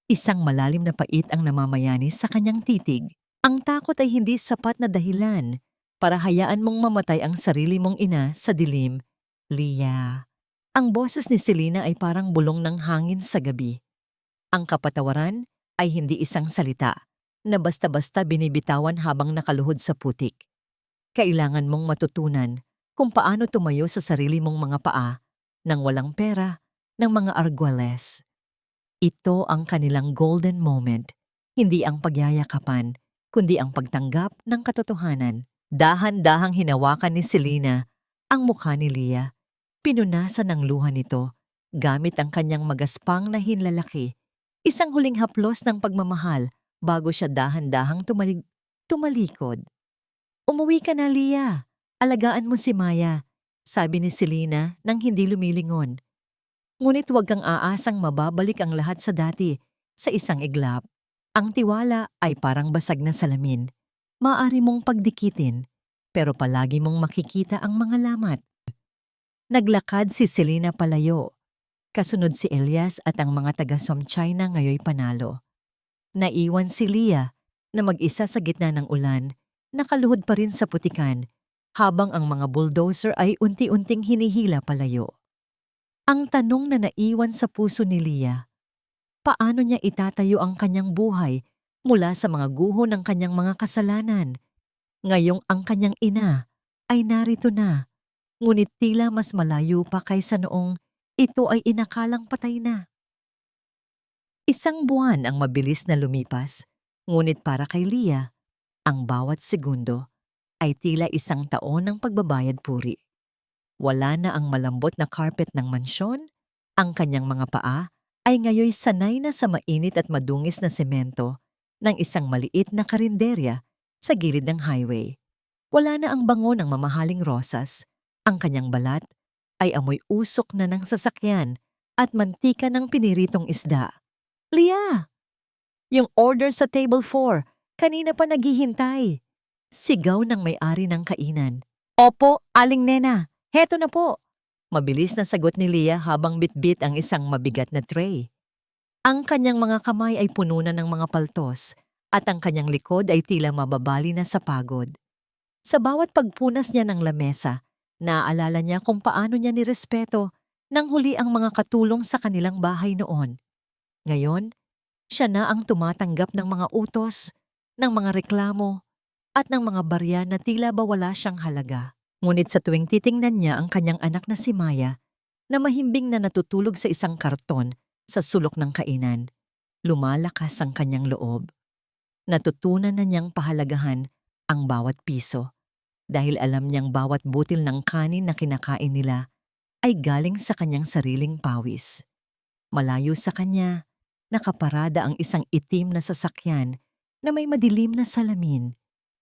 Isang malalim na pait ang namamayani sa kanyang titig. Ang takot ay hindi sapat na dahilan para hayaan mong mamatay ang sarili mong ina sa dilim. Leah. Ang boses ni Selena ay parang bulong ng hangin sa gabi. Ang kapatawaran ay hindi isang salita na basta-basta binibitawan habang nakaluhod sa putik. Kailangan mong matutunan kung paano tumayo sa sarili mong mga paa nang walang pera ng mga arguales. Ito ang kanilang golden moment, hindi ang pagyayakapan, kundi ang pagtanggap ng katotohanan. Dahan-dahang hinawakan ni Selena ang mukha ni Leah. Pinunasan ng luha nito gamit ang kanyang magaspang na hinlalaki. Isang huling haplos ng pagmamahal bago siya dahan-dahang tumalikod. Umuwi ka na, Leah. Alagaan mo si Maya, sabi ni Selena nang hindi lumilingon. Ngunit huwag kang aasang mababalik ang lahat sa dati sa isang iglap. Ang tiwala ay parang basag na salamin. Maaari mong pagdikitin, pero palagi mong makikita ang mga lamat. Naglakad si Selena palayo. Kasunod si Elias at ang mga taga-Som China ngayoy panalo. Naiwan si Leah na mag-isa sa gitna ng ulan, nakaluhod pa rin sa putikan, habang ang mga bulldozer ay unti-unting hinihila palayo. Ang tanong na naiwan sa puso ni Leah, paano niya itatayo ang kanyang buhay mula sa mga guho ng kanyang mga kasalanan? Ngayong ang kanyang ina ay narito na, ngunit tila mas malayo pa kaysa noong ito ay inakalang patay na. Isang buwan ang mabilis na lumipas, ngunit para kay Leah, ang bawat segundo ay tila isang taon ng pagbabayad puri. Wala na ang malambot na carpet ng mansyon, ang kanyang mga paa ay ngayoy sanay na sa mainit at madungis na semento ng isang maliit na karinderya sa gilid ng highway. Wala na ang bango ng mamahaling rosas, ang kanyang balat ay amoy usok na ng sasakyan at mantika ng piniritong isda. Leah! Yung order sa table 4, kanina pa naghihintay. Sigaw ng may-ari ng kainan. Opo, Aling Nena. Heto na po. Mabilis na sagot ni Leah habang bitbit ang isang mabigat na tray. Ang kanyang mga kamay ay puno na ng mga paltos at ang kanyang likod ay tila mababali na sa pagod. Sa bawat pagpunas niya ng lamesa, naaalala niya kung paano niya nirespeto nang huli ang mga katulong sa kanilang bahay noon. Ngayon, siya na ang tumatanggap ng mga utos, ng mga reklamo, at ng mga barya na tila ba wala siyang halaga. Ngunit sa tuwing titingnan niya ang kanyang anak na si Maya, na mahimbing na natutulog sa isang karton sa sulok ng kainan, lumalakas ang kanyang loob. Natutunan na niyang pahalagahan ang bawat piso, dahil alam niyang bawat butil ng kanin na kinakain nila ay galing sa kanyang sariling pawis. Malayo sa kanya, nakaparada ang isang itim na sasakyan na may madilim na salamin.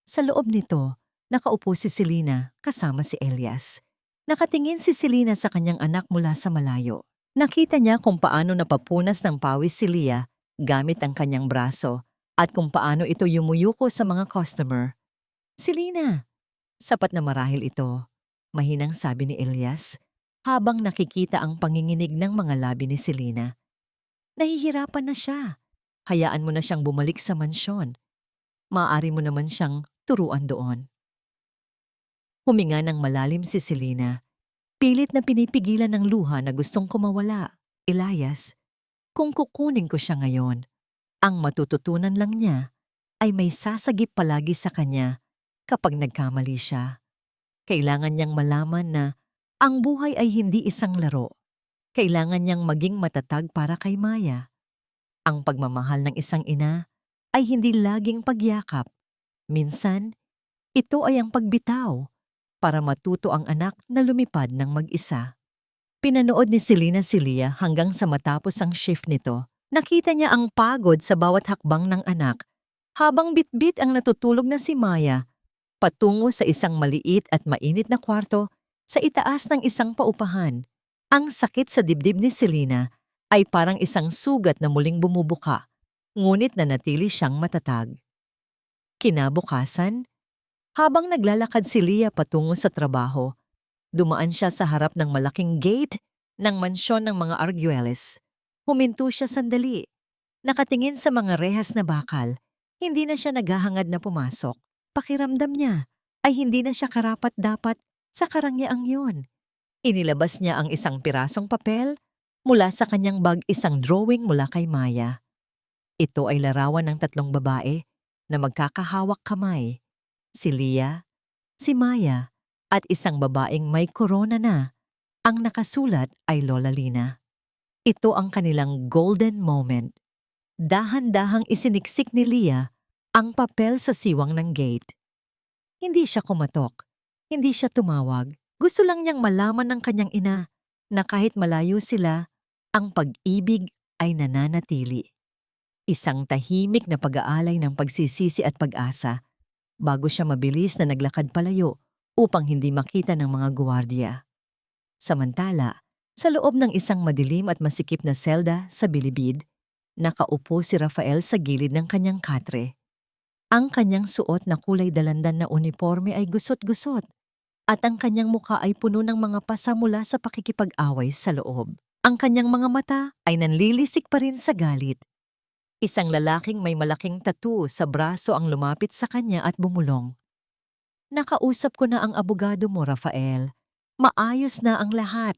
Sa loob nito, nakaupo si Selena kasama si Elias. Nakatingin si Selena sa kanyang anak mula sa malayo. Nakita niya kung paano napapunas ng pawis si Leah gamit ang kanyang braso at kung paano ito yumuyuko sa mga customer. Selena! Sapat na marahil ito, mahinang sabi ni Elias habang nakikita ang panginginig ng mga labi ni Selena. Nahihirapan na siya. Hayaan mo na siyang bumalik sa mansyon. Maaari mo naman siyang turuan doon. Huminga ng malalim si Selena. Pilit na pinipigilan ng luha na gustong kumawala. Elias, kung kukunin ko siya ngayon, ang matututunan lang niya ay may sasagip palagi sa kanya kapag nagkamali siya. Kailangan niyang malaman na ang buhay ay hindi isang laro. Kailangan niyang maging matatag para kay Maya. Ang pagmamahal ng isang ina ay hindi laging pagyakap. Minsan, ito ay ang pagbitaw para matuto ang anak na lumipad ng mag-isa. Pinanood ni Selena si Leah hanggang sa matapos ang shift nito. Nakita niya ang pagod sa bawat hakbang ng anak habang bitbit ang natutulog na si Maya patungo sa isang maliit at mainit na kwarto sa itaas ng isang paupahan. Ang sakit sa dibdib ni Selena ay parang isang sugat na muling bumubuka, ngunit nanatili siyang matatag. Kinabukasan, habang naglalakad si Leah patungo sa trabaho, dumaan siya sa harap ng malaking gate ng mansyon ng mga Arguelles. Huminto siya sandali. Nakatingin sa mga rehas na bakal. Hindi na siya naghahangad na pumasok. Pakiramdam niya ay hindi na siya karapat-dapat sa karangyaang yun. Inilabas niya ang isang pirasong papel mula sa kanyang bag, isang drawing mula kay Maya. Ito ay larawan ng tatlong babae na magkakahawak kamay. Si Leah, si Maya, at isang babaeng may korona na. Ang nakasulat ay Lola Lina. Ito ang kanilang golden moment. Dahan-dahang isiniksik ni Leah ang papel sa siwang ng gate. Hindi siya kumatok. Hindi siya tumawag. Gusto lang niyang malaman ng kanyang ina na kahit malayo sila, ang pag-ibig ay nananatili. Isang tahimik na pag-aalay ng pagsisisi at pag-asa bago siya mabilis na naglakad palayo upang hindi makita ng mga guwardiya. Samantala, sa loob ng isang madilim at masikip na selda sa bilibid, nakaupo si Rafael sa gilid ng kanyang katre. Ang kanyang suot na kulay dalandan na uniforme ay gusot-gusot at ang kanyang mukha ay puno ng mga pasa mula sa pakikipag-away sa loob. Ang kanyang mga mata ay nanlilisik pa rin sa galit. Isang lalaking may malaking tattoo sa braso ang lumapit sa kanya at bumulong. Nakausap ko na ang abogado mo, Rafael. Maayos na ang lahat.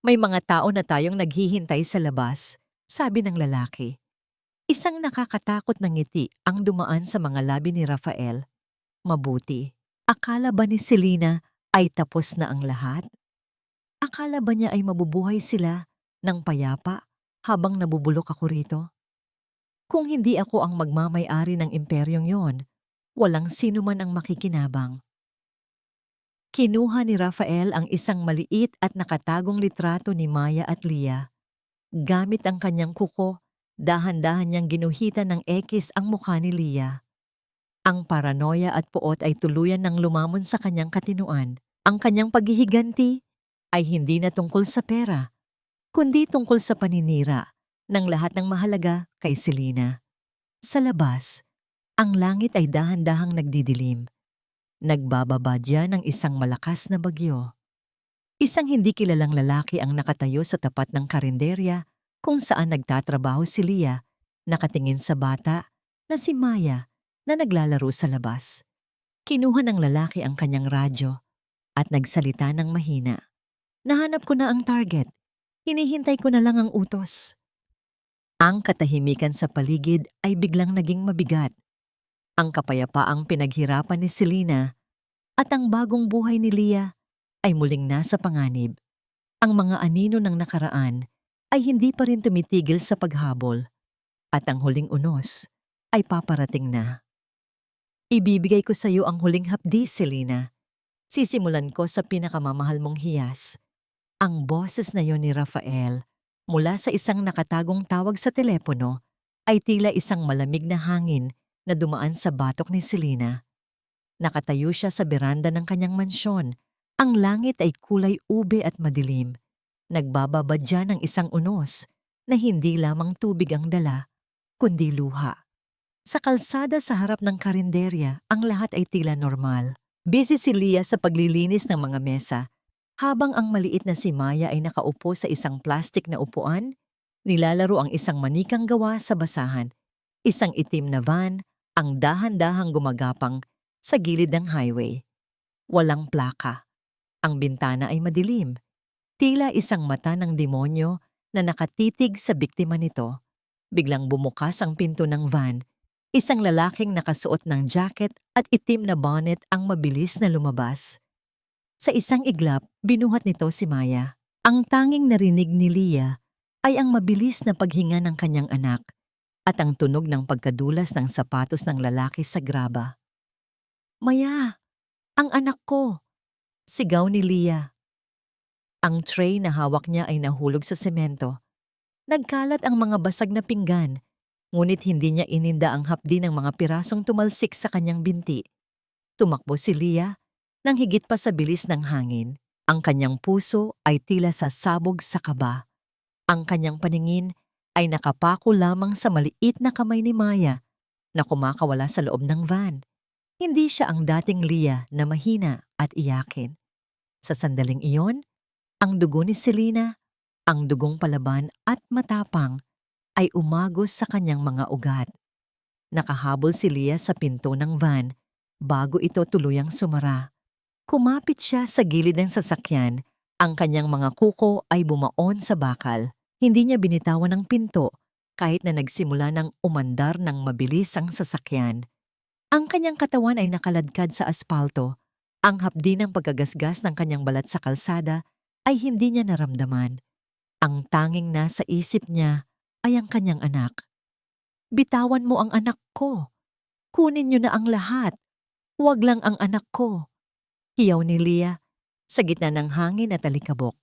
May mga tao na tayong naghihintay sa labas, sabi ng lalaki. Isang nakakatakot na ngiti ang dumaan sa mga labi ni Rafael. Mabuti. Akala ba ni Selena ay tapos na ang lahat? Akala ba niya ay mabubuhay sila ng payapa habang nabubulok ako rito? Kung hindi ako ang magmamay-ari ng imperyong yon, walang sino man ang makikinabang. Kinuha ni Rafael ang isang maliit at nakatagong litrato ni Maya at Leah. Gamit ang kanyang kuko, dahan-dahan niyang ginuhitan ng ekis ang mukha ni Leah. Ang paranoia at puot ay tuluyan ng lumamon sa kanyang katinuan. Ang kanyang paghihiganti ay hindi na tungkol sa pera, kundi tungkol sa paninira ng lahat ng mahalaga kay Selena. Sa labas, ang langit ay dahan-dahang nagdidilim. Nagbababadya ng isang malakas na bagyo. Isang hindi kilalang lalaki ang nakatayo sa tapat ng karinderya kung saan nagtatrabaho si Leah, nakatingin sa bata na si Maya na naglalaro sa labas. Kinuha ng lalaki ang kanyang radyo at nagsalita ng mahina. Nahanap ko na ang target. Hinihintay ko na lang ang utos. Ang katahimikan sa paligid ay biglang naging mabigat. Ang kapayapaang pinaghirapan ni Selena at ang bagong buhay ni Leah ay muling nasa panganib. Ang mga anino ng nakaraan ay hindi pa rin tumitigil sa paghabol at ang huling unos ay paparating na. Ibibigay ko sa iyo ang huling hapdi, Selena. Sisimulan ko sa pinakamamahal mong hiyas. Ang boses na yon ni Rafael mula sa isang nakatagong tawag sa telepono ay tila isang malamig na hangin na dumaan sa batok ni Selena. Nakatayo siya sa beranda ng kanyang mansyon. Ang langit ay kulay ube at madilim. Nagbababadya ng isang unos na hindi lamang tubig ang dala, kundi luha. Sa kalsada sa harap ng karinderya, ang lahat ay tila normal. Busy si Leah sa paglilinis ng mga mesa, habang ang maliit na si Maya ay nakaupo sa isang plastik na upuan, nilalaro ang isang manikang gawa sa basahan. Isang itim na van ang dahan-dahang gumagapang sa gilid ng highway. Walang plaka. Ang bintana ay madilim. Tila isang mata ng demonyo na nakatitig sa biktima nito. Biglang bumukas ang pinto ng van. Isang lalaking nakasuot ng jacket at itim na bonnet ang mabilis na lumabas. Sa isang iglap, binuhat nito si Maya. Ang tanging narinig ni Leah ay ang mabilis na paghinga ng kanyang anak at ang tunog ng pagkadulas ng sapatos ng lalaki sa graba. "Maya, ang anak ko!" sigaw ni Leah. Ang tray na hawak niya ay nahulog sa semento. Nagkalat ang mga basag na pinggan, ngunit hindi niya ininda ang hapdi ng mga pirasong tumalsik sa kanyang binti. Tumakbo si Leah nang higit pa sa bilis ng hangin. Ang kanyang puso ay tila sasabog sa kaba. Ang kanyang paningin ay nakapako lamang sa maliit na kamay ni Maya na kumakawala sa loob ng van. Hindi siya ang dating Leah na mahina at iyakin. Sa sandaling iyon, ang dugo ni Selena, ang dugong palaban at matapang, ay umagos sa kanyang mga ugat. Nakahabol si Leah sa pinto ng van bago ito tuluyang sumara. Kumapit siya sa gilid ng sasakyan, ang kanyang mga kuko ay bumaon sa bakal. Hindi niya binitawan ang pinto kahit na nagsimula ng umandar ng mabilis ang sasakyan. Ang kanyang katawan ay nakaladkad sa aspalto. Ang hapdi ng pagkagasgas ng kanyang balat sa kalsada ay hindi niya naramdaman. Ang tanging nasa isip niya ay ang kanyang anak. "Bitawan mo ang anak ko. Kunin niyo na ang lahat. Huwag lang ang anak ko," hiyaw ni Leah sa gitna ng hangin at alikabok.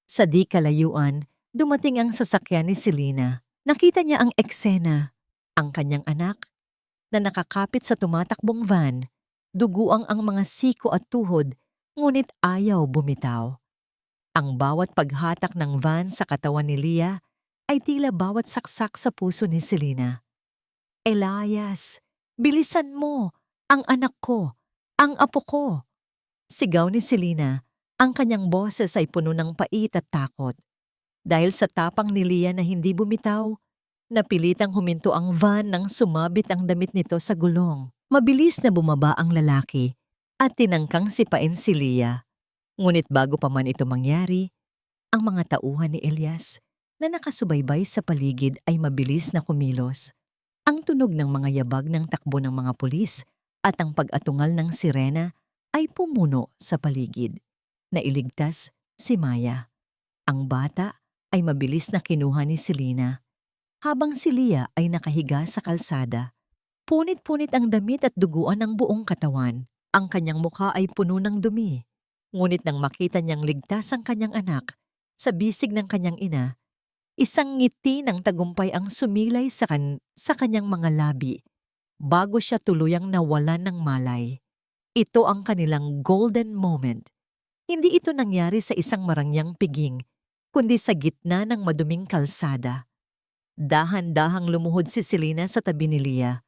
Sa di kalayuan, dumating ang sasakyan ni Selena. Nakita niya ang eksena, ang kanyang anak na nakakapit sa tumatakbong van, duguang ang mga siko at tuhod, ngunit ayaw bumitaw. Ang bawat paghatak ng van sa katawan ni Leah ay tila bawat saksak sa puso ni Selena. "Elias, bilisan mo! Ang anak ko! Ang apo ko!" Sigaw ni Selena. Ang kanyang boses ay puno ng pait at takot. Dahil sa tapang ni Leah na hindi bumitaw, napilitang huminto ang van nang sumabit ang damit nito sa gulong. Mabilis na bumaba ang lalaki at tinangkang sipain si Leah. Ngunit bago pa man ito mangyari, ang mga tauhan ni Elias na nakasubaybay sa paligid ay mabilis na kumilos. Ang tunog ng mga yabag ng takbo ng mga pulis at ang pag-atungal ng sirena ay pumuno sa paligid. Nailigtas si Maya. Ang bata ay mabilis na kinuha ni Selena, habang si Leah ay nakahiga sa kalsada. Punit-punit ang damit at duguan ng buong katawan. Ang kanyang mukha ay puno ng dumi. Ngunit nang makita niyang ligtas ang kanyang anak, sa bisig ng kanyang ina, isang ngiti ng tagumpay ang sumilay sa kanyang mga labi bago siya tuluyang nawalan ng malay. Ito ang kanilang golden moment. Hindi ito nangyari sa isang marangyang piging, kundi sa gitna ng maduming kalsada. Dahan-dahang lumuhod si Selena sa tabi ni Leah.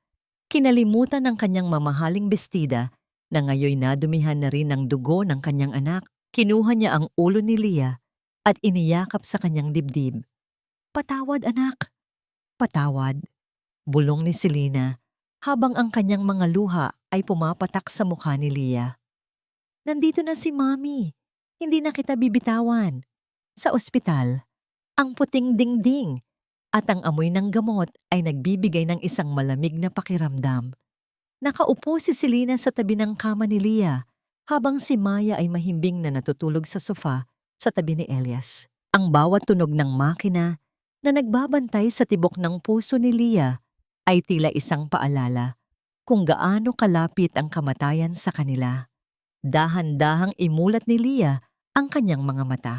Kinalimutan ng kanyang mamahaling bestida na ngayoy nadumihan na rin ng dugo ng kanyang anak. Kinuha niya ang ulo ni Leah at iniyakap sa kanyang dibdib. "Patawad, anak. Patawad," bulong ni Selena habang ang kanyang mga luha ay pumapatak sa mukha ni Leah. "Nandito na si Mommy. Hindi na kita bibitawan." Sa ospital, ang puting dingding at ang amoy ng gamot ay nagbibigay ng isang malamig na pakiramdam. Nakaupo si Selena sa tabi ng kama ni Leah habang si Maya ay mahimbing na natutulog sa sofa sa tabi ni Elias. Ang bawat tunog ng makina na nagbabantay sa tibok ng puso ni Leah ay tila isang paalala kung gaano kalapit ang kamatayan sa kanila. Dahan-dahang imulat ni Leah ang kanyang mga mata.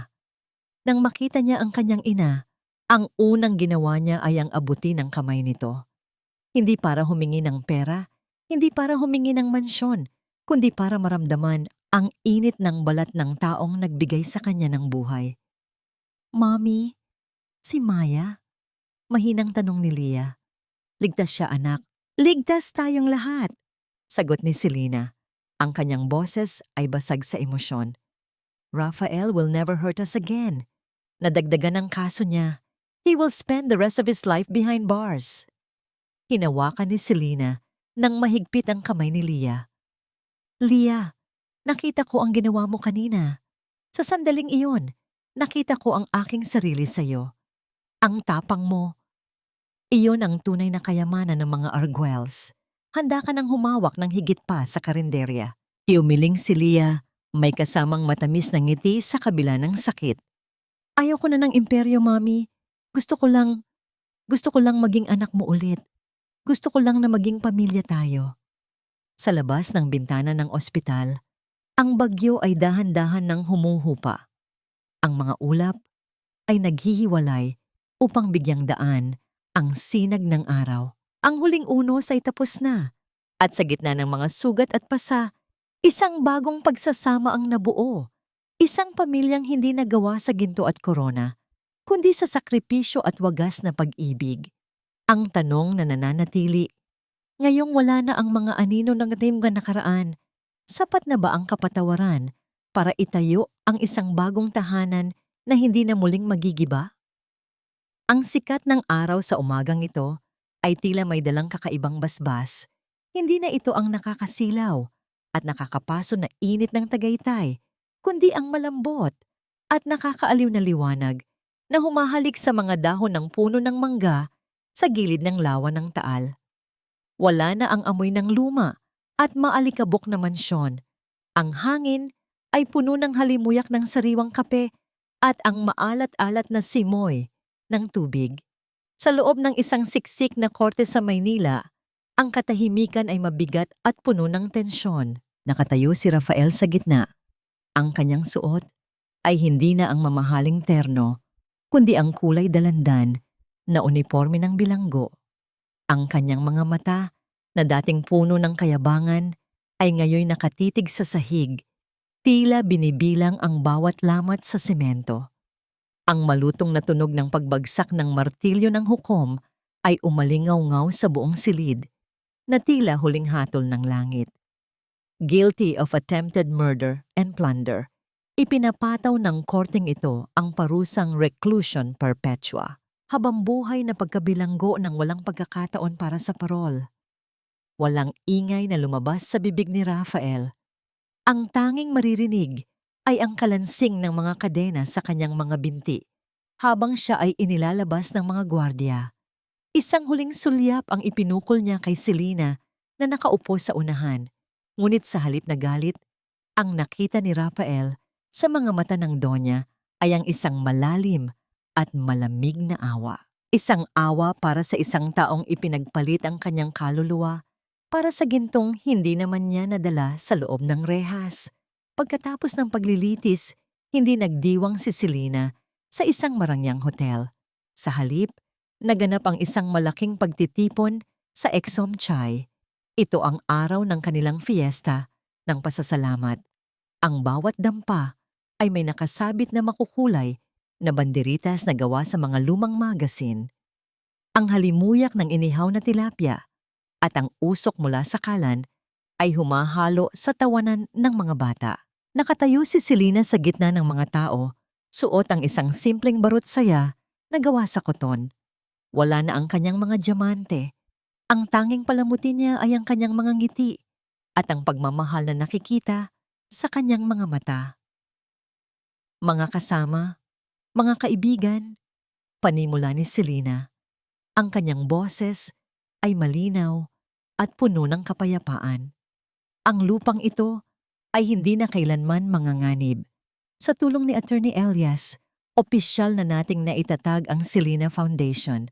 Nang makita niya ang kanyang ina, ang unang ginawa niya ay ang abutin ng kamay nito. Hindi para humingi ng pera, hindi para humingi ng mansyon, kundi para maramdaman ang init ng balat ng taong nagbigay sa kanya ng buhay. "Mommy, si Maya?" Mahinang tanong ni Leah. "Ligtas siya, anak. Ligtas tayong lahat," sagot ni Selena. Ang kanyang boses ay basag sa emosyon. "Rafael will never hurt us again." Nadagdagan ang kaso niya. "He will spend the rest of his life behind bars." Hinawakan ni Selena nang mahigpit ang kamay ni Leah. "Leah, nakita ko ang ginawa mo kanina. Sa sandaling iyon, nakita ko ang aking sarili sa iyo. Ang tapang mo. Iyon ang tunay na kayamanan ng mga Arguelles. Handa ka nang humawak ng higit pa sa karinderya." Hiumiling si Leah, may kasamang matamis na ngiti sa kabila ng sakit. Ayaw ko na ng imperyo, Mami. Gusto ko lang, gusto ko lang maging anak mo ulit. Gusto ko lang na maging pamilya tayo. Sa labas ng bintana ng ospital, ang bagyo ay dahan-dahan nang humuhupa. Ang mga ulap ay naghihiwalay upang bigyang daan ang sinag ng araw. Ang huling unos ay tapos na. At sa gitna ng mga sugat at pasa, isang bagong pagsasama ang nabuo. Isang pamilyang hindi nagawa sa ginto at korona, kundi sa sakripisyo at wagas na pag-ibig. Ang tanong na nananatili, ngayong wala na ang mga anino ng ating nakaraan, sapat na ba ang kapatawaran para itayo ang isang bagong tahanan na hindi na muling magigiba? Ang sikat ng araw sa umagang ito ay tila may dalang kakaibang basbas. Hindi na ito ang nakakasilaw at nakakapaso na init ng Tagaytay, kundi ang malambot at nakakaaliw na liwanag na humahalik sa mga dahon ng puno ng mangga sa gilid ng lawa ng Taal. Wala na ang amoy ng luma at maalikabok na mansyon. Ang hangin ay puno ng halimuyak ng sariwang kape at ang maalat-alat na simoy ng tubig. Sa loob ng isang siksik na korte sa Maynila, ang katahimikan ay mabigat at puno ng tensyon. Nakatayo si Rafael sa gitna. Ang kanyang suot ay hindi na ang mamahaling terno, kundi ang kulay dalandan na uniforme ng bilanggo. Ang kanyang mga mata na dating puno ng kayabangan ay ngayon nakatitig sa sahig, tila binibilang ang bawat lamat sa semento. Ang malutong na tunog ng pagbagsak ng martilyo ng hukom ay umalingaw-ngaw sa buong silid, na tila huling hatol ng langit. Guilty of attempted murder and plunder, ipinapataw ng korteng ito ang parusang reclusion perpetua, habang buhay na pagkabilanggo ng walang pagkakataon para sa parol. Walang ingay na lumabas sa bibig ni Rafael. Ang tanging maririnig ay ang kalansing ng mga kadena sa kanyang mga binti, habang siya ay inilalabas ng mga gwardya. Isang huling sulyap ang ipinukol niya kay Selena na nakaupo sa unahan. Ngunit sa halip na galit, ang nakita ni Rafael sa mga mata ng Donya ay ang isang malalim at malamig na awa. Isang awa para sa isang taong ipinagpalit ang kanyang kaluluwa para sa gintong hindi naman niya nadala sa loob ng rehas. Pagkatapos ng paglilitis, hindi nagdiwang si Selena sa isang marangyang hotel. Sa halip, naganap ang isang malaking pagtitipon sa Exom Chai. Ito ang araw ng kanilang fiesta ng pasasalamat. Ang bawat dampa ay may nakasabit na makukulay na banderitas na gawa sa mga lumang magasin. Ang halimuyak ng inihaw na tilapia at ang usok mula sa kalan ay humahalo sa tawanan ng mga bata. Nakatayo si Selena sa gitna ng mga tao, suot ang isang simpleng barot saya na gawa sa koton. Wala na ang kanyang mga diamante. Ang tanging palamuti niya ay ang kanyang mga ngiti at ang pagmamahal na nakikita sa kanyang mga mata. Mga kasama, mga kaibigan, panimula ni Selena. Ang kanyang boses ay malinaw at puno ng kapayapaan. Ang lupang ito ay hindi na kailanman manganganib. Sa tulong ni Attorney Elias, opisyal na nating naitatag ang Selena Foundation.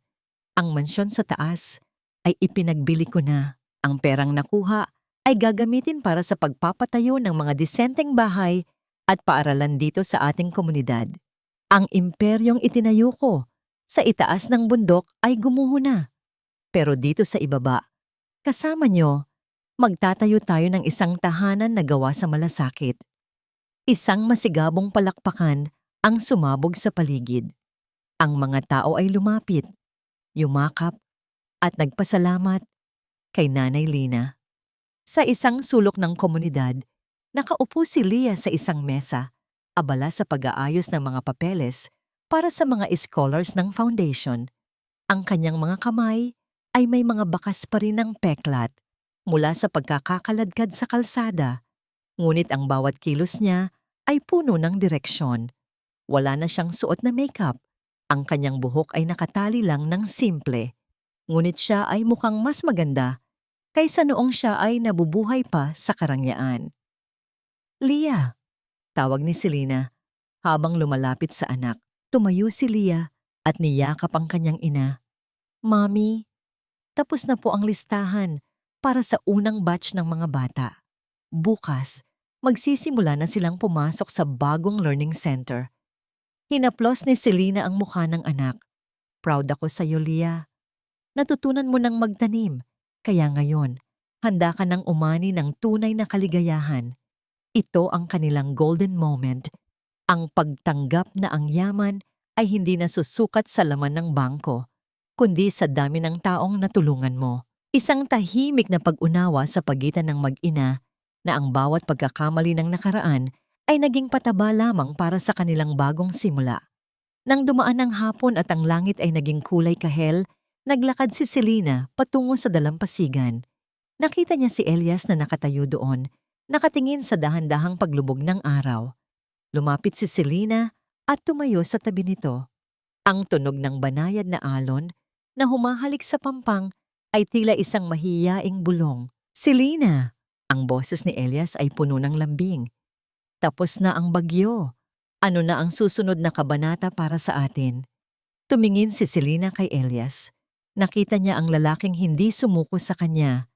Ang mansyon sa taas ay ipinagbili ko na. Ang perang nakuha ay gagamitin para sa pagpapatayo ng mga disenteng bahay at paaralan dito sa ating komunidad. Ang imperyong itinayo ko sa itaas ng bundok ay gumuho na. Pero dito sa ibaba, kasama nyo, magtatayo tayo ng isang tahanan na gawa sa malasakit. Isang masigabong palakpakan ang sumabog sa paligid. Ang mga tao ay lumapit, yumakap, at nagpasalamat kay Nanay Lina. Sa isang sulok ng komunidad, nakaupo si Leah sa isang mesa, abala sa pag-aayos ng mga papeles para sa mga scholars ng foundation. Ang kanyang mga kamay ay may mga bakas pa rin ng peklat mula sa pagkakakaladkad sa kalsada, ngunit ang bawat kilos niya ay puno ng direksyon. Wala na siyang suot na makeup. Ang kanyang buhok ay nakatali lang ng simple. Ngunit siya ay mukhang mas maganda kaysa noong siya ay nabubuhay pa sa karangyaan. Leah, tawag ni Selena habang lumalapit sa anak. Tumayo si Leah at niyakap ang kanyang ina. Mami, tapos na po ang listahan para sa unang batch ng mga bata. Bukas, magsisimula na silang pumasok sa bagong learning center. Hinaplos ni Selena ang mukha ng anak. Proud ako sa iyo, Leah. Natutunan mo ng magtanim, kaya ngayon, handa ka ng umani ng tunay na kaligayahan. Ito ang kanilang golden moment, ang pagtanggap na ang yaman ay hindi nasusukat sa laman ng bangko, kundi sa dami ng taong natulungan mo. Isang tahimik na pag-unawa sa pagitan ng mag-ina na ang bawat pagkakamali ng nakaraan ay naging pataba lamang para sa kanilang bagong simula. Nang dumaan ang hapon at ang langit ay naging kulay kahel, naglakad si Selena patungo sa dalampasigan. Nakita niya si Elias na nakatayo doon, nakatingin sa dahan-dahang paglubog ng araw. Lumapit si Selena at tumayo sa tabi nito. Ang tunog ng banayad na alon na humahalik sa pampang ay tila isang mahiyaing bulong. Selena! Ang boses ni Elias ay puno ng lambing. Tapos na ang bagyo. Ano na ang susunod na kabanata para sa atin? Tumingin si Selena kay Elias. Nakita niya ang lalaking hindi sumuko sa kanya.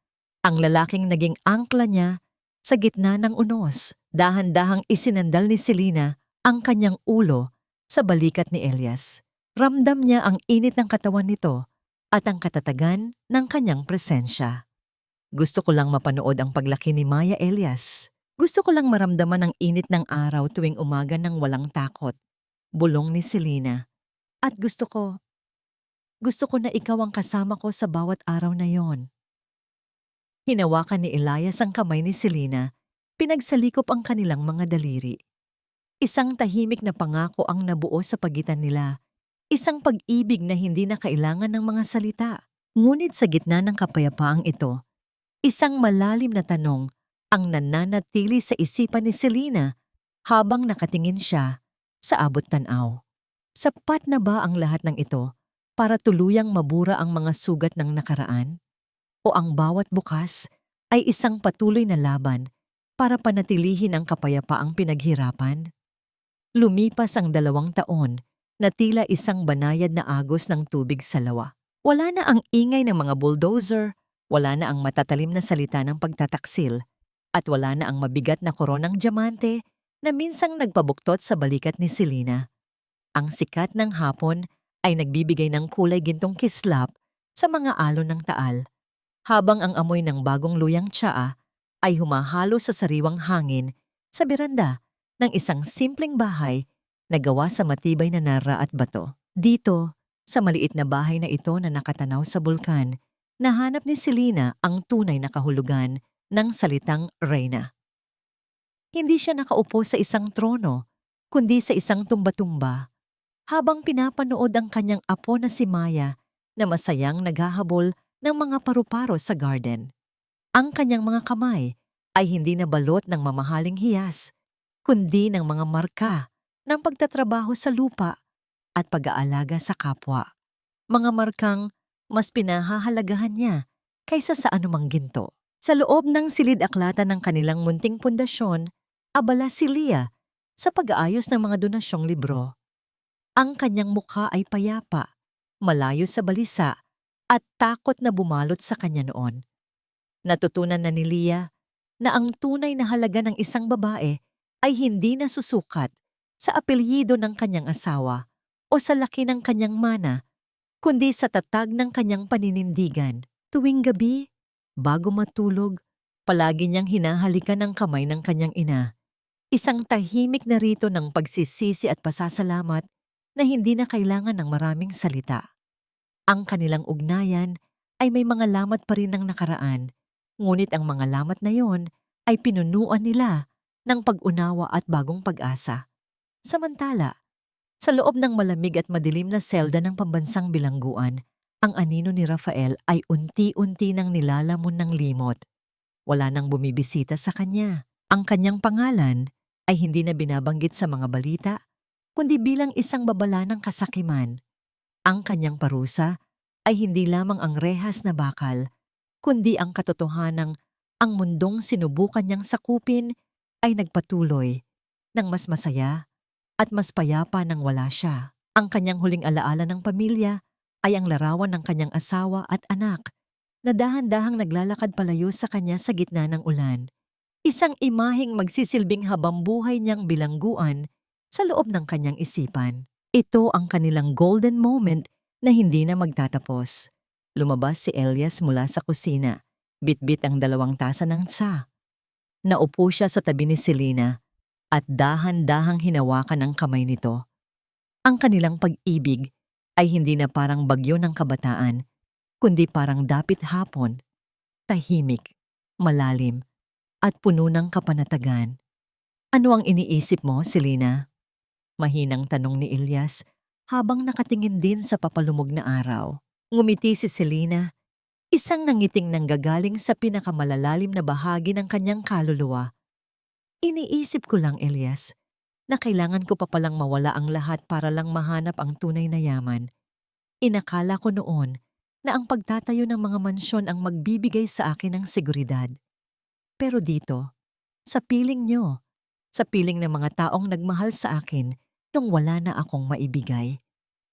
Ang lalaking naging angkla niya sa gitna ng unos. Dahan-dahang isinandal ni Selena ang kanyang ulo sa balikat ni Elias. Ramdam niya ang init ng katawan nito at ang katatagan ng kanyang presensya. Gusto ko lang mapanood ang paglaki ni Maya, Elias. Gusto ko lang maramdaman ang init ng araw tuwing umaga ng walang takot. Bulong ni Selena. At gusto ko na ikaw ang kasama ko sa bawat araw na yon. Hinawakan ni Elias ang kamay ni Selena, pinagsalikop ang kanilang mga daliri. Isang tahimik na pangako ang nabuo sa pagitan nila. Isang pag-ibig na hindi na kailangan ng mga salita. Ngunit sa gitna ng kapayapaang ito, isang malalim na tanong ang nananatili sa isipan ni Selena habang nakatingin siya sa abot tanaw. Sapat na ba ang lahat ng ito para tuluyang mabura ang mga sugat ng nakaraan? O ang bawat bukas ay isang patuloy na laban para panatilihin ang kapayapaang pinaghirapan? Lumipas ang 2 taon na tila isang banayad na agos ng tubig sa lawa. Wala na ang ingay ng mga bulldozer, wala na ang matatalim na salita ng pagtataksil, at wala na ang mabigat na koronang diamante na minsang nagpabuktot sa balikat ni Selena. Ang sikat ng hapon ay nagbibigay ng kulay gintong kislap sa mga alon ng taal, habang ang amoy ng bagong luyang tsaa ay humahalo sa sariwang hangin sa beranda ng isang simpleng bahay na gawa sa matibay na nara at bato. Dito, sa maliit na bahay na ito na nakatanaw sa bulkan, nahanap ni Selena ang tunay na kahulugan ng salitang reyna. Hindi siya nakaupo sa isang trono, kundi sa isang tumba-tumba, habang pinapanood ang kanyang apo na si Maya na masayang naghahabol ng mga paru-paro sa garden. Ang kanyang mga kamay ay hindi na balot ng mamahaling hiyas, kundi ng mga marka ng pagtatrabaho sa lupa at pag-aalaga sa kapwa. Mga markang mas pinahahalagahan niya kaysa sa anumang ginto. Sa loob ng silid-aklatan ng kanilang munting pundasyon, abala si Leah sa pag-aayos ng mga donasyong libro. Ang kanyang mukha ay payapa, malayo sa balisa, at takot na bumalot sa kanya noon. Natutunan na ni Leah na ang tunay na halaga ng isang babae ay hindi nasusukat sa apelyido ng kanyang asawa o sa laki ng kanyang mana, kundi sa tatag ng kanyang paninindigan. Tuwing gabi, bago matulog, palagi niyang hinahalikan ang kamay ng kanyang ina. Isang tahimik na rito ng pagsisisi at pasasalamat na hindi na kailangan ng maraming salita. Ang kanilang ugnayan ay may mga lamat pa rin ng nakaraan, ngunit ang mga lamat na yon ay pinunuan nila ng pag-unawa at bagong pag-asa. Samantala, sa loob ng malamig at madilim na selda ng pambansang bilangguan, ang anino ni Rafael ay unti-unti nang nilalamon ng limot. Wala nang bumibisita sa kanya. Ang kanyang pangalan ay hindi na binabanggit sa mga balita, kundi bilang isang babala ng kasakiman. Ang kanyang parusa ay hindi lamang ang rehas na bakal, kundi ang katotohanang ang mundong sinubukan niyang sakupin ay nagpatuloy ng mas masaya at mas payapa nang wala siya. Ang kanyang huling alaala ng pamilya ay ang larawan ng kanyang asawa at anak na dahan-dahang naglalakad palayo sa kanya sa gitna ng ulan. Isang imaheng magsisilbing habambuhay niyang bilangguan sa loob ng kanyang isipan. Ito ang kanilang golden moment na hindi na magtatapos. Lumabas si Elias mula sa kusina. Bitbit ang 2 tasa ng tsa. Naupo siya sa tabi ni Selena at dahan-dahang hinawakan ang kamay nito. Ang kanilang pag-ibig ay hindi na parang bagyo ng kabataan, kundi parang dapit hapon, tahimik, malalim, at puno ng kapanatagan. Ano ang iniisip mo, Selena? Mahinang tanong ni Elias habang nakatingin din sa papalumog na araw. Ngumiti si Selena, isang nangiting nanggagaling sa pinakamalalalim na bahagi ng kanyang kaluluwa. Iniisip ko lang, Elias, na kailangan ko pa palang mawala ang lahat para lang mahanap ang tunay na yaman. Inakala ko noon na ang pagtatayo ng mga mansyon ang magbibigay sa akin ng seguridad. Pero dito, sa piling nyo, sa piling ng mga taong nagmahal sa akin nung wala na akong maibigay,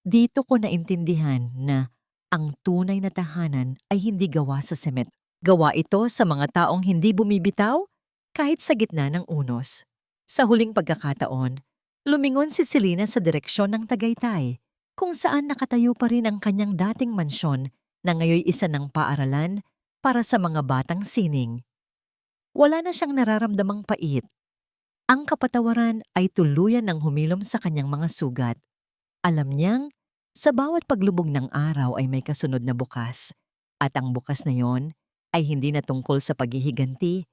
dito ko naintindihan na ang tunay na tahanan ay hindi gawa sa semet. Gawa ito sa mga taong hindi bumibitaw kahit sa gitna ng unos. Sa huling pagkakataon, lumingon si Selena sa direksyon ng Tagaytay, kung saan nakatayo pa rin ang kanyang dating mansyon na ngayoy isa ng paaralan para sa mga batang sining. Wala na siyang nararamdamang pait. Ang kapatawaran ay tuluyan ng humilom sa kanyang mga sugat. Alam niyang sa bawat paglubog ng araw ay may kasunod na bukas, at ang bukas na yon ay hindi na tungkol sa paghihiganti,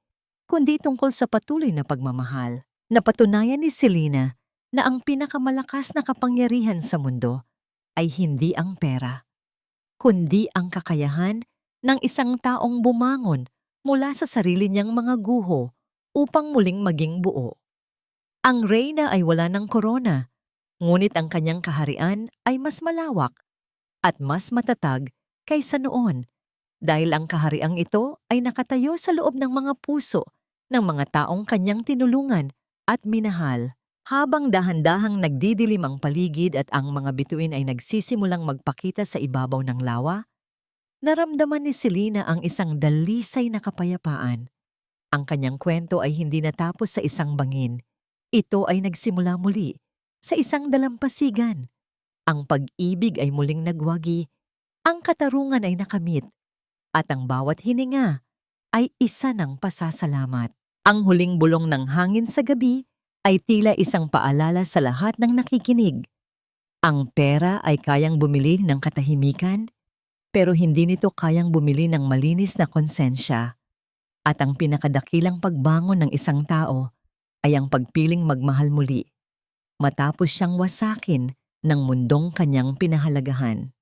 kundi tungkol sa patuloy na pagmamahal. Napatunayan ni Selena na ang pinakamalakas na kapangyarihan sa mundo ay hindi ang pera, kundi ang kakayahan ng isang taong bumangon mula sa sarili niyang mga guho upang muling maging buo. Ang reyna ay wala ng korona, ngunit ang kanyang kaharian ay mas malawak at mas matatag kaysa noon, dahil ang kahariang ito ay nakatayo sa loob ng mga puso ng mga taong kanyang tinulungan at minahal. Habang dahan-dahang nagdidilim ang paligid at ang mga bituin ay nagsisimulang magpakita sa ibabaw ng lawa, naramdaman ni Selena ang isang dalisay na kapayapaan. Ang kanyang kwento ay hindi natapos sa isang bangin. Ito ay nagsimula muli sa isang dalampasigan. Ang pag-ibig ay muling nagwagi, ang katarungan ay nakamit, at ang bawat hininga ay isa ng pasasalamat. Ang huling bulong ng hangin sa gabi ay tila isang paalala sa lahat ng nakikinig. Ang pera ay kayang bumili ng katahimikan, pero hindi nito kayang bumili ng malinis na konsensya. At ang pinakadakilang pagbangon ng isang tao ay ang pagpiling magmahal muli, matapos siyang wasakin ng mundong kanyang pinahalagahan.